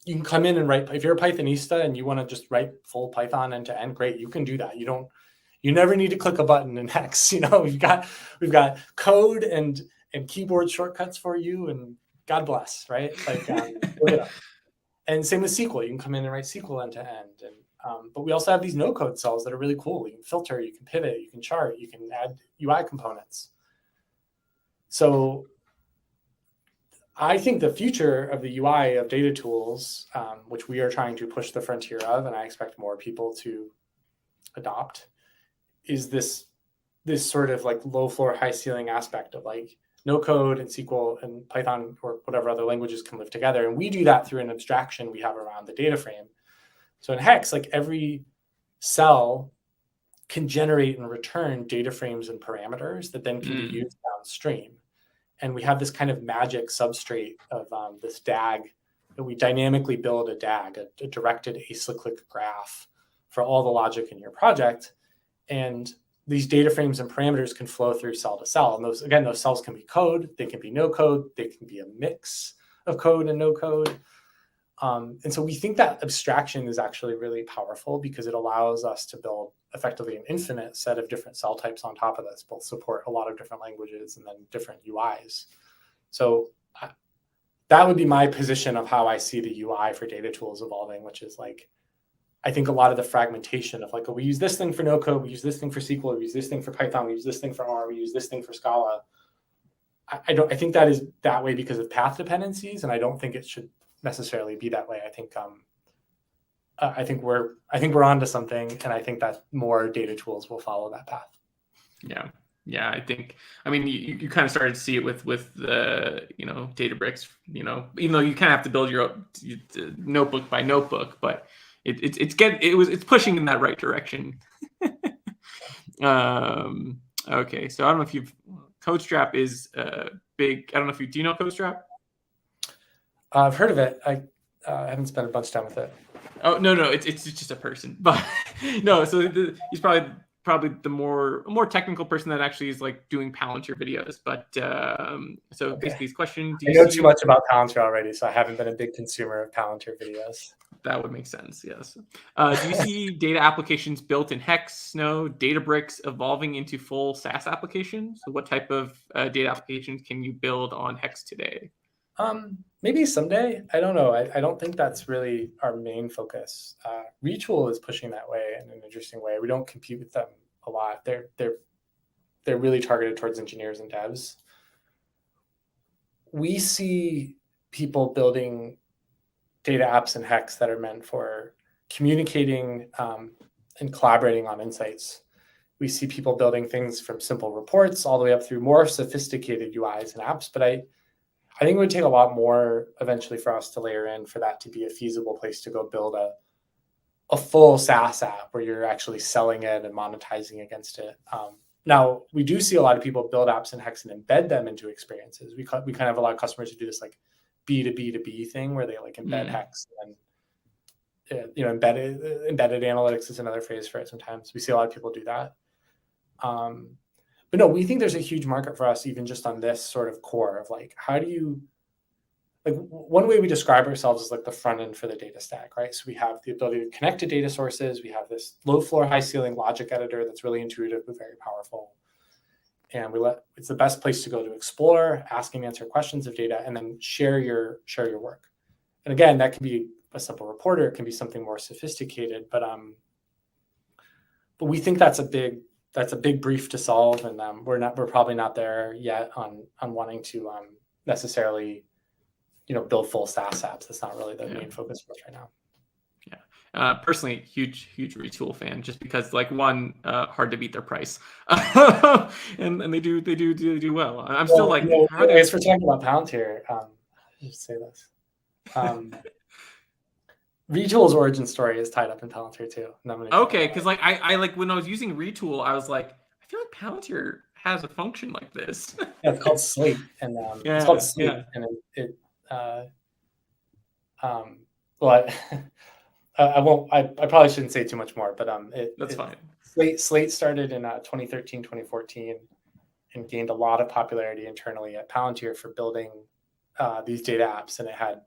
you can come in and write, if you're a Pythonista and you want to just write full Python end to end, great, you can do that. You never need to click a button in Hex. You know, we've got code and keyboard shortcuts for you, and God bless, right? Like, and same with SQL. You can come in and write SQL end to end. And but we also have these no-code cells that are really cool. You can filter, you can pivot, you can chart, you can add UI components. So I think the future of the UI of data tools, which we are trying to push the frontier of, and I expect more people to adopt, is this sort of like low floor, high ceiling aspect of like no code and SQL and Python or whatever other languages can live together. And we do that through an abstraction we have around the data frame. So in Hex, like every cell can generate and return data frames and parameters that then can be used downstream. And we have this kind of magic substrate of this DAG that we dynamically build a DAG, a directed acyclic graph for all the logic in your project. And these data frames and parameters can flow through cell to cell. And those cells can be code, they can be no code, they can be a mix of code and no code. And so we think that abstraction is actually really powerful because it allows us to build effectively an infinite set of different cell types on top of this, both support a lot of different languages and then different UIs. So that would be my position of how I see the UI for data tools evolving, which is like, I think a lot of the fragmentation of like, oh, we use this thing for no code, we use this thing for SQL, we use this thing for Python, we use this thing for R, we use this thing for Scala. I think that is that way because of path dependencies, and I don't think it should necessarily be that way. I think we're onto something, and I think that more data tools will follow that path. Yeah, I mean, you kind of started to see it with the Databricks, even though you kind of have to build your own notebook by notebook, but it's pushing in that right direction. Okay, so I don't know if CodeStrap is big. I don't know if do you know CodeStrap? I've heard of it. I haven't spent a bunch of time with it. Oh no, it's just a person, but no. So he's probably the more technical person that actually is like doing Palantir videos. But so basically, his question: I know too much about Palantir already, so I haven't been a big consumer of Palantir videos. That would make sense. Yes. Do you see data applications built in Hex, Snow, Databricks evolving into full SaaS applications? So what type of data applications can you build on Hex today? Maybe someday. I don't know. I don't think that's really our main focus. Retool is pushing that way in an interesting way. We don't compete with them a lot. They're really targeted towards engineers and devs. We see people building data apps in Hex that are meant for communicating and collaborating on insights. We see people building things from simple reports all the way up through more sophisticated UIs and apps. But I think it would take a lot more eventually for us to layer in for that to be a feasible place to go build a full SaaS app where you're actually selling it and monetizing against it. Now, we do see a lot of people build apps in Hex and embed them into experiences. We kind of have a lot of customers who do this like B2B2B thing where they like embed Hex and embedded analytics is another phrase for it. Sometimes we see a lot of people do that. But no, we think there's a huge market for us even just on this sort of core of like, how do you, like one way we describe ourselves is like the front end for the data stack, right? So we have the ability to connect to data sources. We have this low floor, high ceiling logic editor that's really intuitive but very powerful. And it's the best place to go to explore, ask and answer questions of data, and then share your work. And again, that can be a simple reporter, it can be something more sophisticated, but we think that's a big brief to solve, and we're probably not there yet on wanting to necessarily build full SaaS apps. That's not really the main focus for us right now. Yeah. Personally, huge retool fan, just because like one, hard to beat their price, and they do well. I'm still like, I guess we're talking about Palantir. Just say this. Retool's origin story is tied up in Palantir too. Okay, because like I like when I was using Retool, I was like, I feel like Palantir has a function like this. Yeah, it's called Slate, and it's called Slate, and it well, I probably shouldn't say too much more, but that's fine. Slate started in 2013, 2014, and gained a lot of popularity internally at Palantir for building these data apps, and it had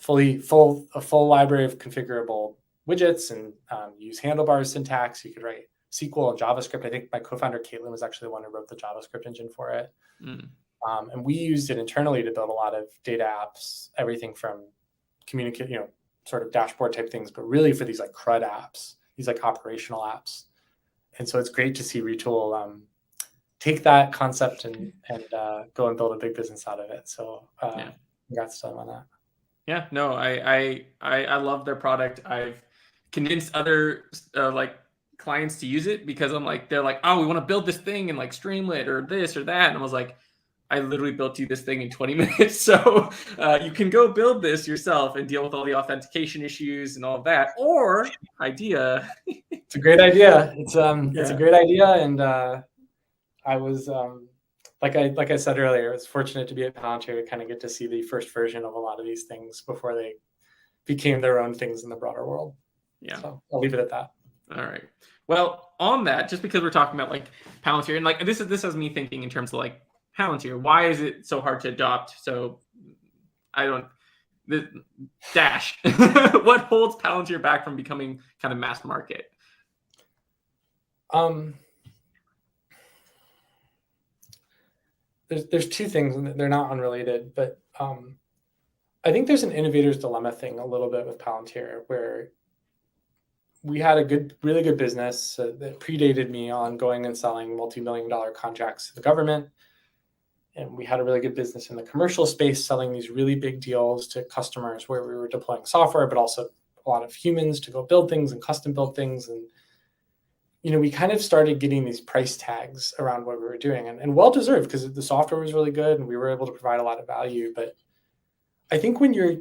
a full library of configurable widgets and use handlebars syntax. You could write SQL and JavaScript. I think my co-founder Caitlin was actually the one who wrote the JavaScript engine for it. And we used it internally to build a lot of data apps, everything from communicate, sort of dashboard type things, but really for these like CRUD apps, these like operational apps. And so it's great to see Retool take that concept and go and build a big business out of it. So congrats to them on that. Yeah, no, I love their product. I've convinced other like clients to use it because they're like, oh, we want to build this thing in like Streamlit or this or that. And I was like, I literally built you this thing in 20 minutes. So you can go build this yourself and deal with all the authentication issues and all of that. Or idea. It's a great idea. It's a great idea. And I was like I said earlier, I was fortunate to be at Palantir to kind of get to see the first version of a lot of these things before they became their own things in the broader world. Yeah. So I'll leave it at that. All right. Well, on that, just because we're talking about like Palantir, and like this has me thinking in terms of like Palantir, why is it so hard to adopt? So Dash. What holds Palantir back from becoming kind of mass market? There's two things, and they're not unrelated, but I think there's an innovator's dilemma thing a little bit with Palantir, where we had a really good business that predated me on going and selling multi-million-dollar contracts to the government. And we had a really good business in the commercial space, selling these really big deals to customers where we were deploying software, but also a lot of humans to go build things and custom build things. And we kind of started getting these price tags around what we were doing, and well-deserved because the software was really good and we were able to provide a lot of value. But I think when you're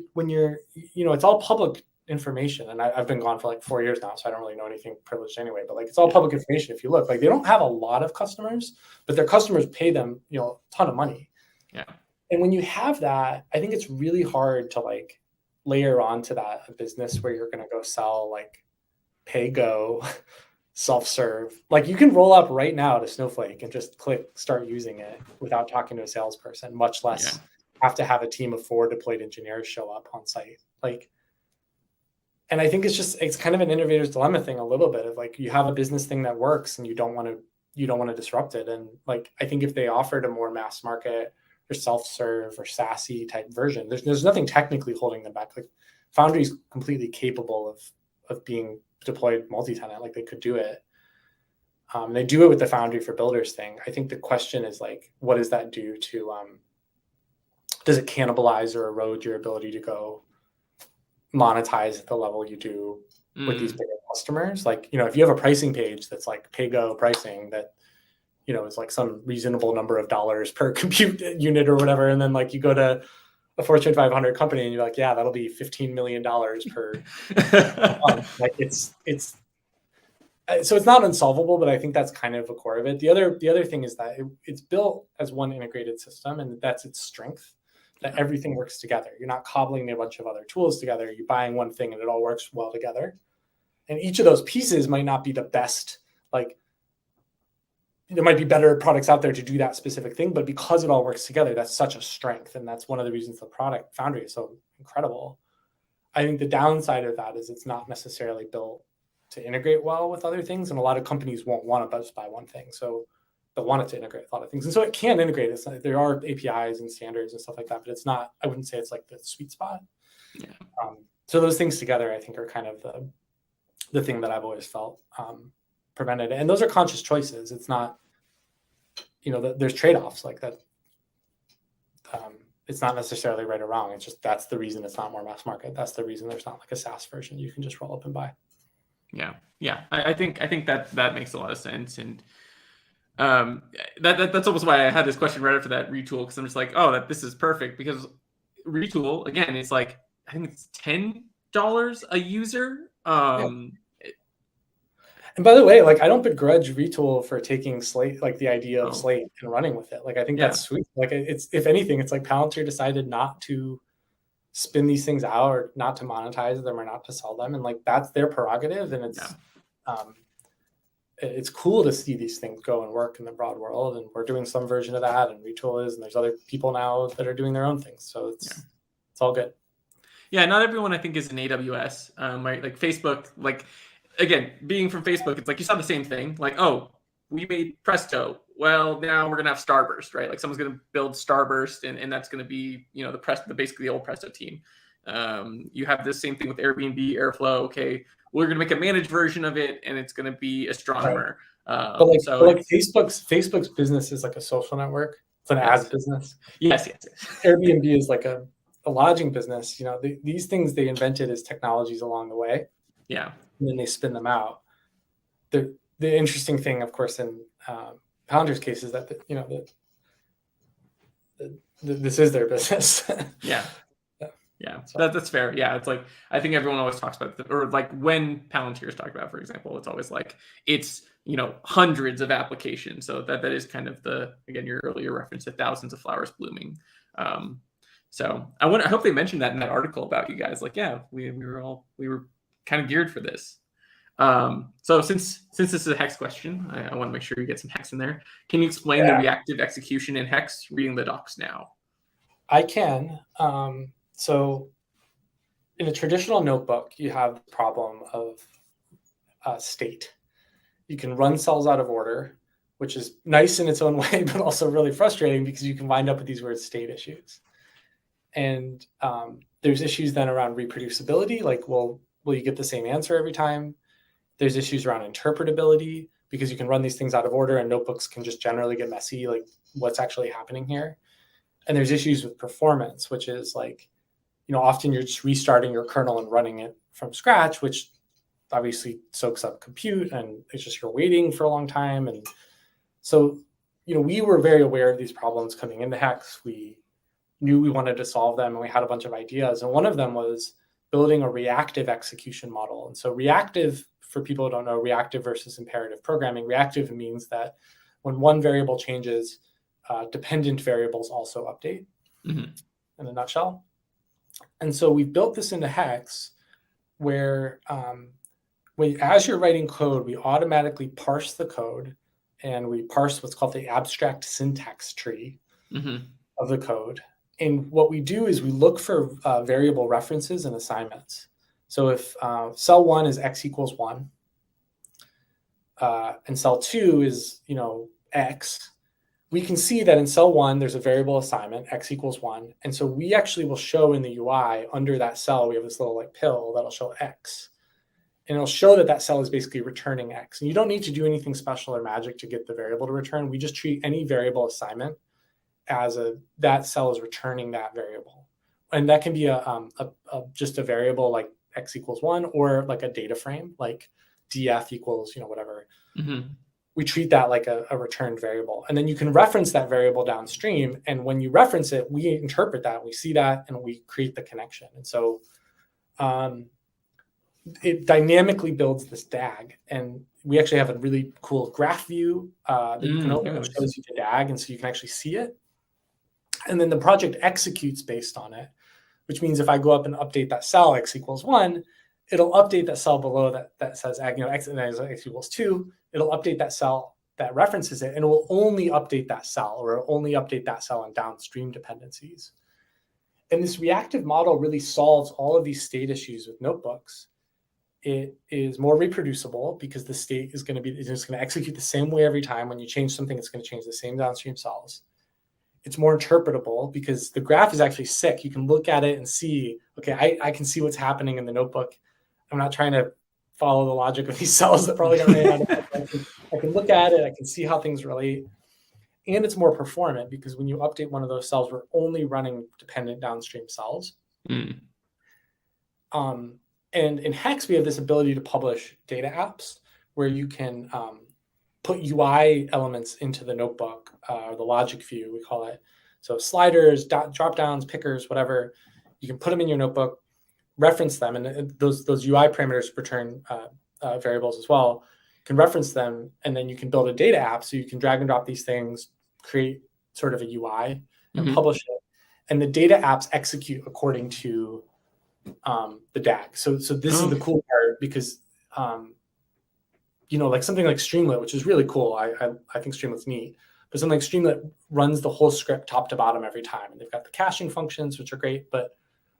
it's all public information, and I've been gone for like 4 years now, so I don't really know anything privileged anyway, but like it's all public information. If you look, like they don't have a lot of customers, but their customers pay them, a ton of money. Yeah. And when you have that, I think it's really hard to like layer onto that a business where you're going to go sell like pay go self-serve. Like you can roll up right now to Snowflake and just click start using it without talking to a salesperson, much less have to have a team of 4 deployed engineers show up on site. And I think it's kind of an innovator's dilemma thing a little bit of like, you have a business thing that works and you don't want to disrupt it. And like, I think if they offered a more mass market or self-serve or SaaS-y type version, there's nothing technically holding them back. Like Foundry is completely capable of being deployed multi-tenant, like they could do it. They do it with the Foundry for Builders thing. I think the question is like, what does that do to, does it cannibalize or erode your ability to go monetize at the level you do with these bigger customers? Like, if you have a pricing page that's like pay-go pricing that, is like some reasonable number of dollars per compute unit or whatever. And then like you go to a Fortune 500 company and you're like, yeah, that'll be $15 million per month. Like so it's not unsolvable, but I think that's kind of a core of it. The other thing is that it's built as one integrated system, and that's its strength, that everything works together. You're not cobbling a bunch of other tools together. You're buying one thing and it all works well together. And each of those pieces might not be the best, like there might be better products out there to do that specific thing, but because it all works together, that's such a strength. And that's one of the reasons the product Foundry is so incredible. I think the downside of that is it's not necessarily built to integrate well with other things. And a lot of companies won't want to just buy one thing. So they'll want it to integrate a lot of things. And so it can integrate. It's like, there are APIs and standards and stuff like that, but it's not, I wouldn't say it's like the sweet spot. Yeah. So those things together, I think, are kind of the thing that I've always felt prevented. And those are conscious choices. It's not, there's trade-offs like that. It's not necessarily right or wrong. It's just, that's the reason it's not more mass market. That's the reason there's not like a SaaS version you can just roll up and buy. Yeah. I think that makes a lot of sense. And that's almost why I had this question right after that retool, because I'm just like, this is perfect, because retool, again, it's like, I think it's $10 a user. And by the way, like I don't begrudge retool for taking Slate, like the idea of Slate and running with it. Like I think that's sweet. Like it's, if anything, it's like Palantir decided not to spin these things out or not to monetize them or not to sell them, and like that's their prerogative. And it's cool to see these things go and work in the broad world. And we're doing some version of that, and retool is, and there's other people now that are doing their own things. So it's all good. Yeah, not everyone I think is in AWS. Right, like Facebook, like. Again, being from Facebook, it's like you saw the same thing. Like, we made Presto. Well, now we're gonna have Starburst, right? Like someone's gonna build Starburst, and that's gonna be basically the old Presto team. You have the same thing with Airbnb, Airflow. Okay, we're gonna make a managed version of it, and it's gonna be Astronomer. Right. But Facebook's business is like a social network. It's an ads business. Yes. Airbnb is like a lodging business. These things they invented as technologies along the way. Yeah. And then they spin them out. The interesting thing, of course, in Palantir's case is that this is their business. Yeah. So that's fair. Yeah, it's like I think everyone always talks about or like when Palantir's talk about, for example, it's always like it's hundreds of applications. So that is kind of again your earlier reference to thousands of flowers blooming. So I hope they mentioned that in that article about you guys. Like, we were kind of geared for this. So since this is a Hex question, I want to make sure you get some Hex in there. Can you explain the reactive execution in Hex reading the docs now? I can. So in a traditional notebook, you have the problem of state. You can run cells out of order, which is nice in its own way, but also really frustrating because you can wind up with these weird state issues. And there's issues then around reproducibility, like, will you get the same answer every time? There's issues around interpretability because you can run these things out of order and notebooks can just generally get messy, like what's actually happening here. And there's issues with performance, which is like, often you're just restarting your kernel and running it from scratch, which obviously soaks up compute and it's just you're waiting for a long time. And so, we were very aware of these problems coming into Hex. We knew we wanted to solve them and we had a bunch of ideas. And one of them was building a reactive execution model. And so reactive, for people who don't know, reactive versus imperative programming, reactive means that when one variable changes, dependent variables also update, in a nutshell. And so we've built this into Hex where as you're writing code, we automatically parse the code and we parse what's called the abstract syntax tree of the code. And what we do is we look for variable references and assignments. So if cell 1 is x equals 1, and cell 2 is, x, we can see that in cell 1, there's a variable assignment, x equals 1. And so we actually will show in the UI under that cell, we have this little like pill that'll show x. and it'll show that that cell is basically returning X. And you don't need to do anything special or magic to get the variable to return. We just treat any variable assignment as that cell is returning that variable. And that can be just a variable like X equals 1, or like a data frame, like df equals, whatever. Mm-hmm. We treat that like a returned variable. And then you can reference that variable downstream. And when you reference it, we interpret that, we see that, and we create the connection. And so it dynamically builds this DAG. And we actually have a really cool graph view that you can open, which shows you the DAG. And so you can actually see it. And then the project executes based on it, which means if I go up and update that cell, X equals 1, it'll update that cell below that says, X, and then X equals 2. It'll update that cell that references it, and it will only update that cell, or it'll only update that cell on downstream dependencies. And this reactive model really solves all of these state issues with notebooks. It is more reproducible because the state is going to execute the same way every time. When you change something, it's going to change the same downstream cells. It's more interpretable because the graph is actually sick. You can look at it and see, okay, I can see what's happening in the notebook. I'm not trying to follow the logic of these cells that probably got ran out. I can look at it. I can see how things relate. And it's more performant because when you update one of those cells, we're only running dependent downstream cells. And in Hex, we have this ability to publish data apps where you can put UI elements into the notebook, or the logic view, we call it. So sliders, drop downs, pickers, whatever. You can put them in your notebook, reference them, and those UI parameters return variables as well. You can reference them, and then you can build a data app. So you can drag and drop these things, create sort of a UI, and publish it. And the data apps execute according to the DAG. So this is the cool part because, like something like Streamlit, which is really cool. I think Streamlit's neat. But something like Streamlit runs the whole script top to bottom every time. And they've got the caching functions, which are great. But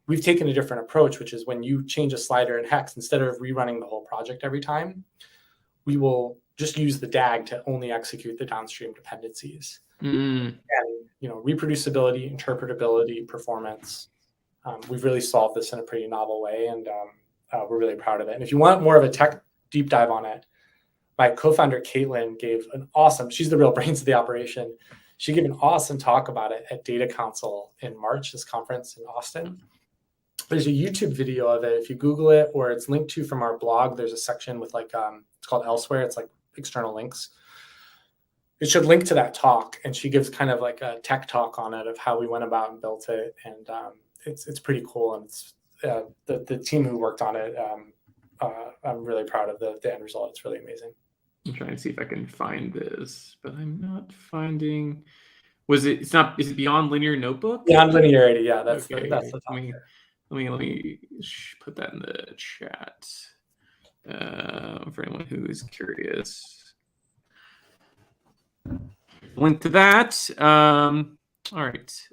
we've taken a different approach, which is when you change a slider in Hex, instead of rerunning the whole project every time, we will just use the DAG to only execute the downstream dependencies. And reproducibility, interpretability, performance. We've really solved this in a pretty novel way, and we're really proud of it. And if you want more of a tech deep dive on it, my co-founder Caitlin gave she's the real brains of the operation. She gave an awesome talk about it at Data Council in March, this conference in Austin. There's a YouTube video of it. If you Google it, or it's linked to from our blog, there's a section with it's called Elsewhere. It's like external links. It should link to that talk. And she gives kind of like a tech talk on it of how we went about and built it. And it's pretty cool. And it's the team who worked on it. I'm really proud of the end result. It's really amazing. I'm trying to see if I can find this, but I'm not finding. Is it Beyond Linear Notebook? Beyond Linearity, yeah. That's okay. That's the top. Let me put that in the chat for anyone who is curious. Link to that. All right.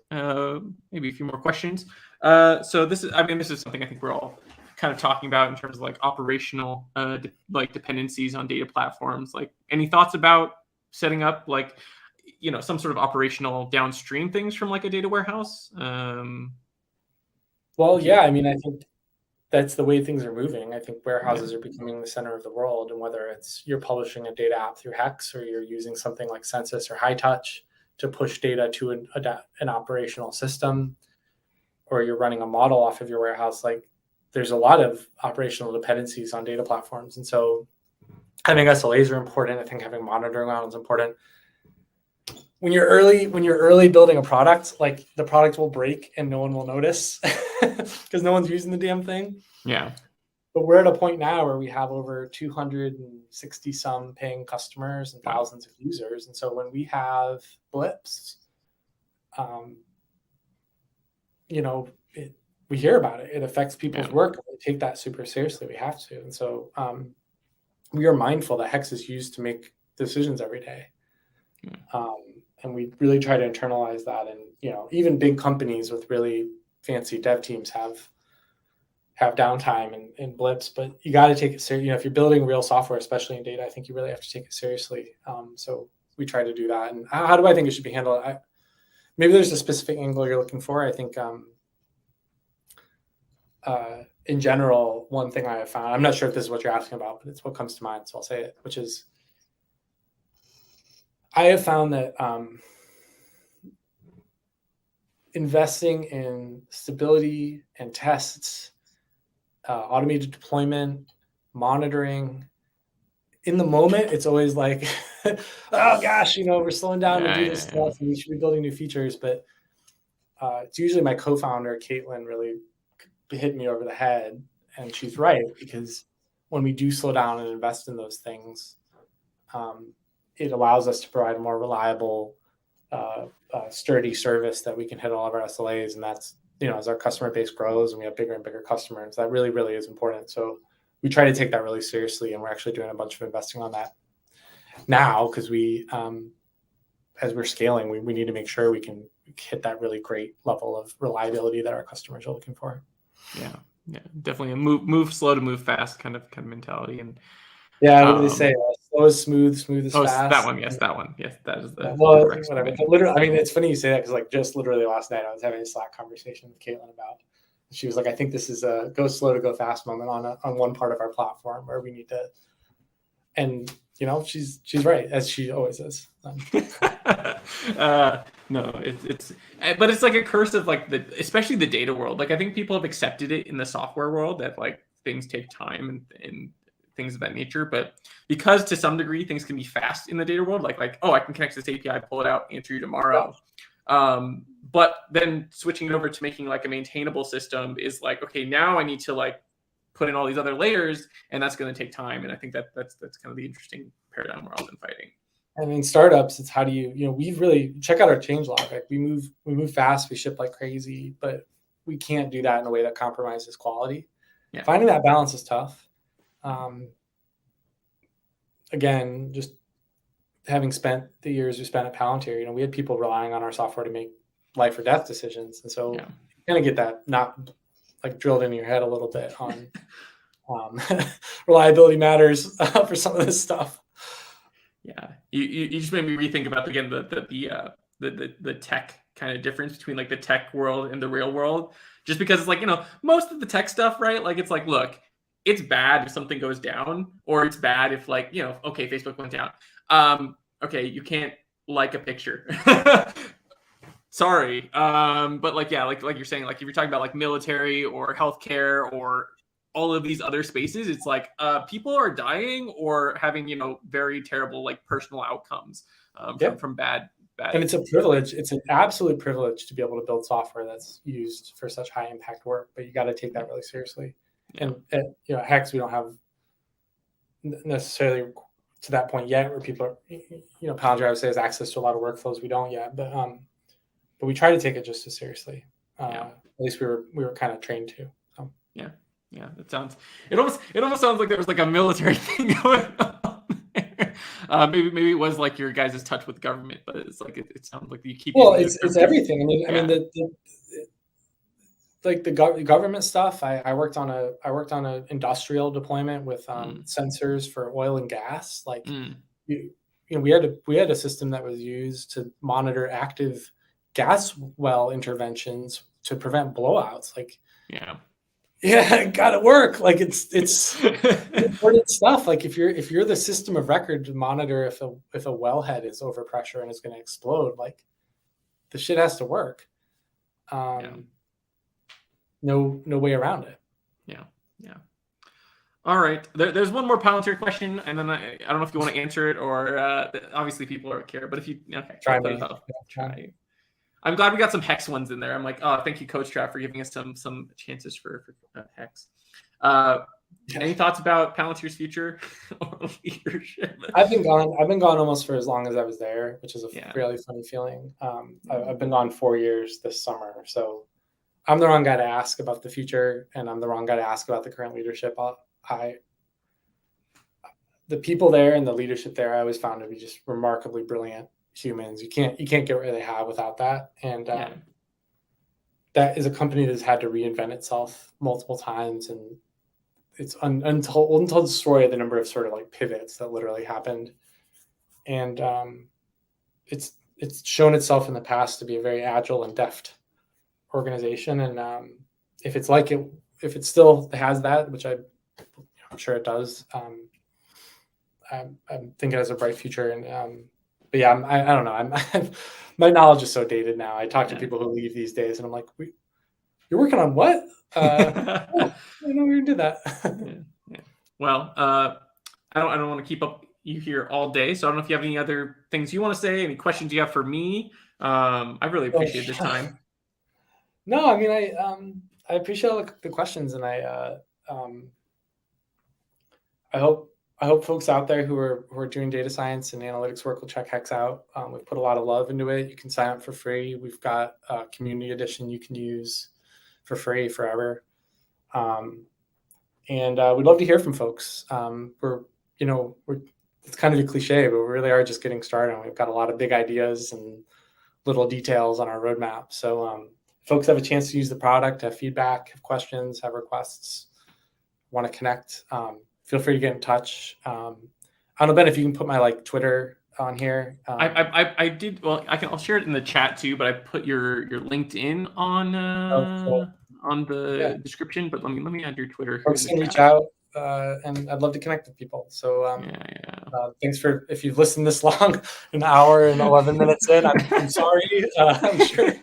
Maybe a few more questions. So this is something I think we're all kind of talking about in terms of like operational dependencies on data platforms. Like, any thoughts about setting up some sort of operational downstream things from like a data warehouse? Well, yeah, I think that's the way things are moving. I think warehouses are becoming the center of the world, and whether it's you're publishing a data app through Hex, or you're using something like Census or HighTouch to push data to an operational system, or you're running a model off of your warehouse, there's a lot of operational dependencies on data platforms. And so having SLAs are important. I think having monitoring on is important. When you're early building a product, the product will break and no one will notice because no one's using the damn thing. Yeah. But we're at a point now where we have over 260 some paying customers and thousands of users. And so when we have blips, we hear about it. It affects people's work. We take that super seriously. We have to. And so we are mindful that Hex is used to make decisions every day. And we really try to internalize that. And, even big companies with really fancy dev teams have downtime and blips, but you got to take it seriously. If you're building real software, especially in data, I think you really have to take it seriously. So we try to do that. And how do I think it should be handled? Maybe there's a specific angle you're looking for. I think in general, one thing I have found, I'm not sure if this is what you're asking about, but it's what comes to mind, so I'll say it, which is I have found that investing in stability and tests, automated deployment, monitoring, in the moment, it's always like, oh gosh, we're slowing down to do this stuff and we should be building new features. But it's usually my co-founder, Caitlin, really hit me over the head. And she's right, because when we do slow down and invest in those things, it allows us to provide a more reliable, sturdy service that we can hit all of our SLAs. And that's, as our customer base grows and we have bigger and bigger customers, that really, really is important. So we try to take that really seriously, and we're actually doing a bunch of investing on that now, because we, as we're scaling, we need to make sure we can hit that really great level of reliability that our customers are looking for. Yeah, definitely a move slow to move fast kind of mentality. And what do they say? Slow is smooth, smooth is fast. That one, yes, that is the whatever. Literally, it's funny you say that, because just literally last night I was having a Slack conversation with Caitlin about. She was like, I think this is a go slow to go fast moment on one part of our platform where we need to, and she's right, as she always is. No, but it's like a curse of especially the data world. I think people have accepted it in the software world that things take time and things of that nature. But because to some degree things can be fast in the data world, oh, I can connect to this API, pull it out, answer you tomorrow. But then switching it over to making a maintainable system is okay, now I need to put in all these other layers, and that's going to take time. And I think that's kind of the interesting paradigm we're all been fighting. And in startups, it's how do you, we've really check out our change log. We move fast, we ship like crazy, but we can't do that in a way that compromises quality. Yeah. Finding that balance is tough. Again, just having spent the years we spent at Palantir, we had people relying on our software to make life or death decisions. And so you kind of get that not drilled into your head a little bit on reliability matters for some of this stuff. Yeah, you just made me rethink about again the tech kind of difference between the tech world and the real world. Just because it's most of the tech stuff, right? It's look, it's bad if something goes down, or it's bad if okay, Facebook went down. Okay, you can't like a picture. Sorry, but like you're saying, if you're talking about military or healthcare or all of these other spaces, it's people are dying or having very terrible personal outcomes from bad. And it's a privilege. It's an absolute privilege to be able to build software that's used for such high impact work. But you got to take that really seriously. Yeah. And at Hex, we don't have necessarily to that point yet where people are, Palantir, I would say, has access to a lot of workflows. We don't yet, but we try to take it just as seriously. At least we were kind of trained to. So. Yeah, it almost sounds like there was a military thing going on there. Maybe it was your guys' touch with government, but it's it sounds like you keep. Well, it's everything. I mean, the government stuff. I worked on an industrial deployment with sensors for oil and gas. We had a system that was used to monitor active gas well interventions to prevent blowouts. It gotta work. It's important stuff. If you're the system of record to monitor if a wellhead is overpressure and is going to explode, the shit has to work. No way around it. Yeah. All right. There's one more Palantir question, and then I don't know if you want to answer it or obviously people don't care, but if you try. I'm glad we got some Hex ones in there. I'm thank you, Coach Trav, for giving us some chances for Hex. Any thoughts about Palantir's future or leadership? I've been gone almost for as long as I was there, which is a fairly funny feeling. I've been gone 4 years this summer, so I'm the wrong guy to ask about the future, and I'm the wrong guy to ask about the current leadership. The people there and the leadership there, I always found to be just remarkably brilliant humans. You can't get where they have without that. And that is a company that's had to reinvent itself multiple times, and it's untold story of the number of sort of pivots that literally happened. And it's shown itself in the past to be a very agile and deft organization. And if it's like it if it still has that, which I'm sure it does, I think it has a bright future. And but yeah, I don't know. My knowledge is so dated now. I talk to people who leave these days, and I'm like, you're working on what? I know we did that. Well, I don't want to keep up you here all day, so I don't know if you have any other things you want to say, any questions you have for me. I really appreciate this time. No, I mean, I appreciate all the questions, and I hope folks out there who are doing data science and analytics work will check Hex out. We've put a lot of love into it. You can sign up for free. We've got a community edition you can use for free forever. And we'd love to hear from folks. It's kind of a cliche, but we really are just getting started. We've got a lot of big ideas and little details on our roadmap. So folks have a chance to use the product, have feedback, have questions, have requests, want to connect, feel free to get in touch. I don't know, Ben, if you can put my Twitter on here. I did. Well, I'll share it in the chat too, but I put your LinkedIn on Cool. on the description. But let me add your Twitter. Folks can reach out, and I'd love to connect with people. So thanks for, if you've listened this long, an hour and 11 minutes in. I'm sorry. I'm sure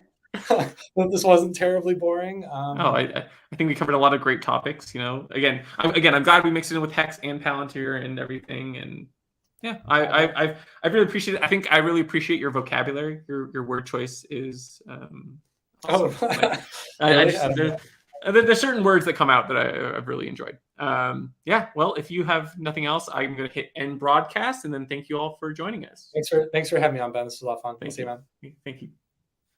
that this wasn't terribly boring. I think we covered a lot of great topics. Again, I'm glad we mixed it in with Hex and Palantir and everything. And yeah, I really appreciate it. I think I really appreciate your vocabulary. Your word choice is awesome. There's certain words that come out that I've really enjoyed. Well, if you have nothing else, I'm going to hit end broadcast, and then thank you all for joining us. Thanks for having me on, Ben. This was a lot of fun. Thank you, man. Thank you.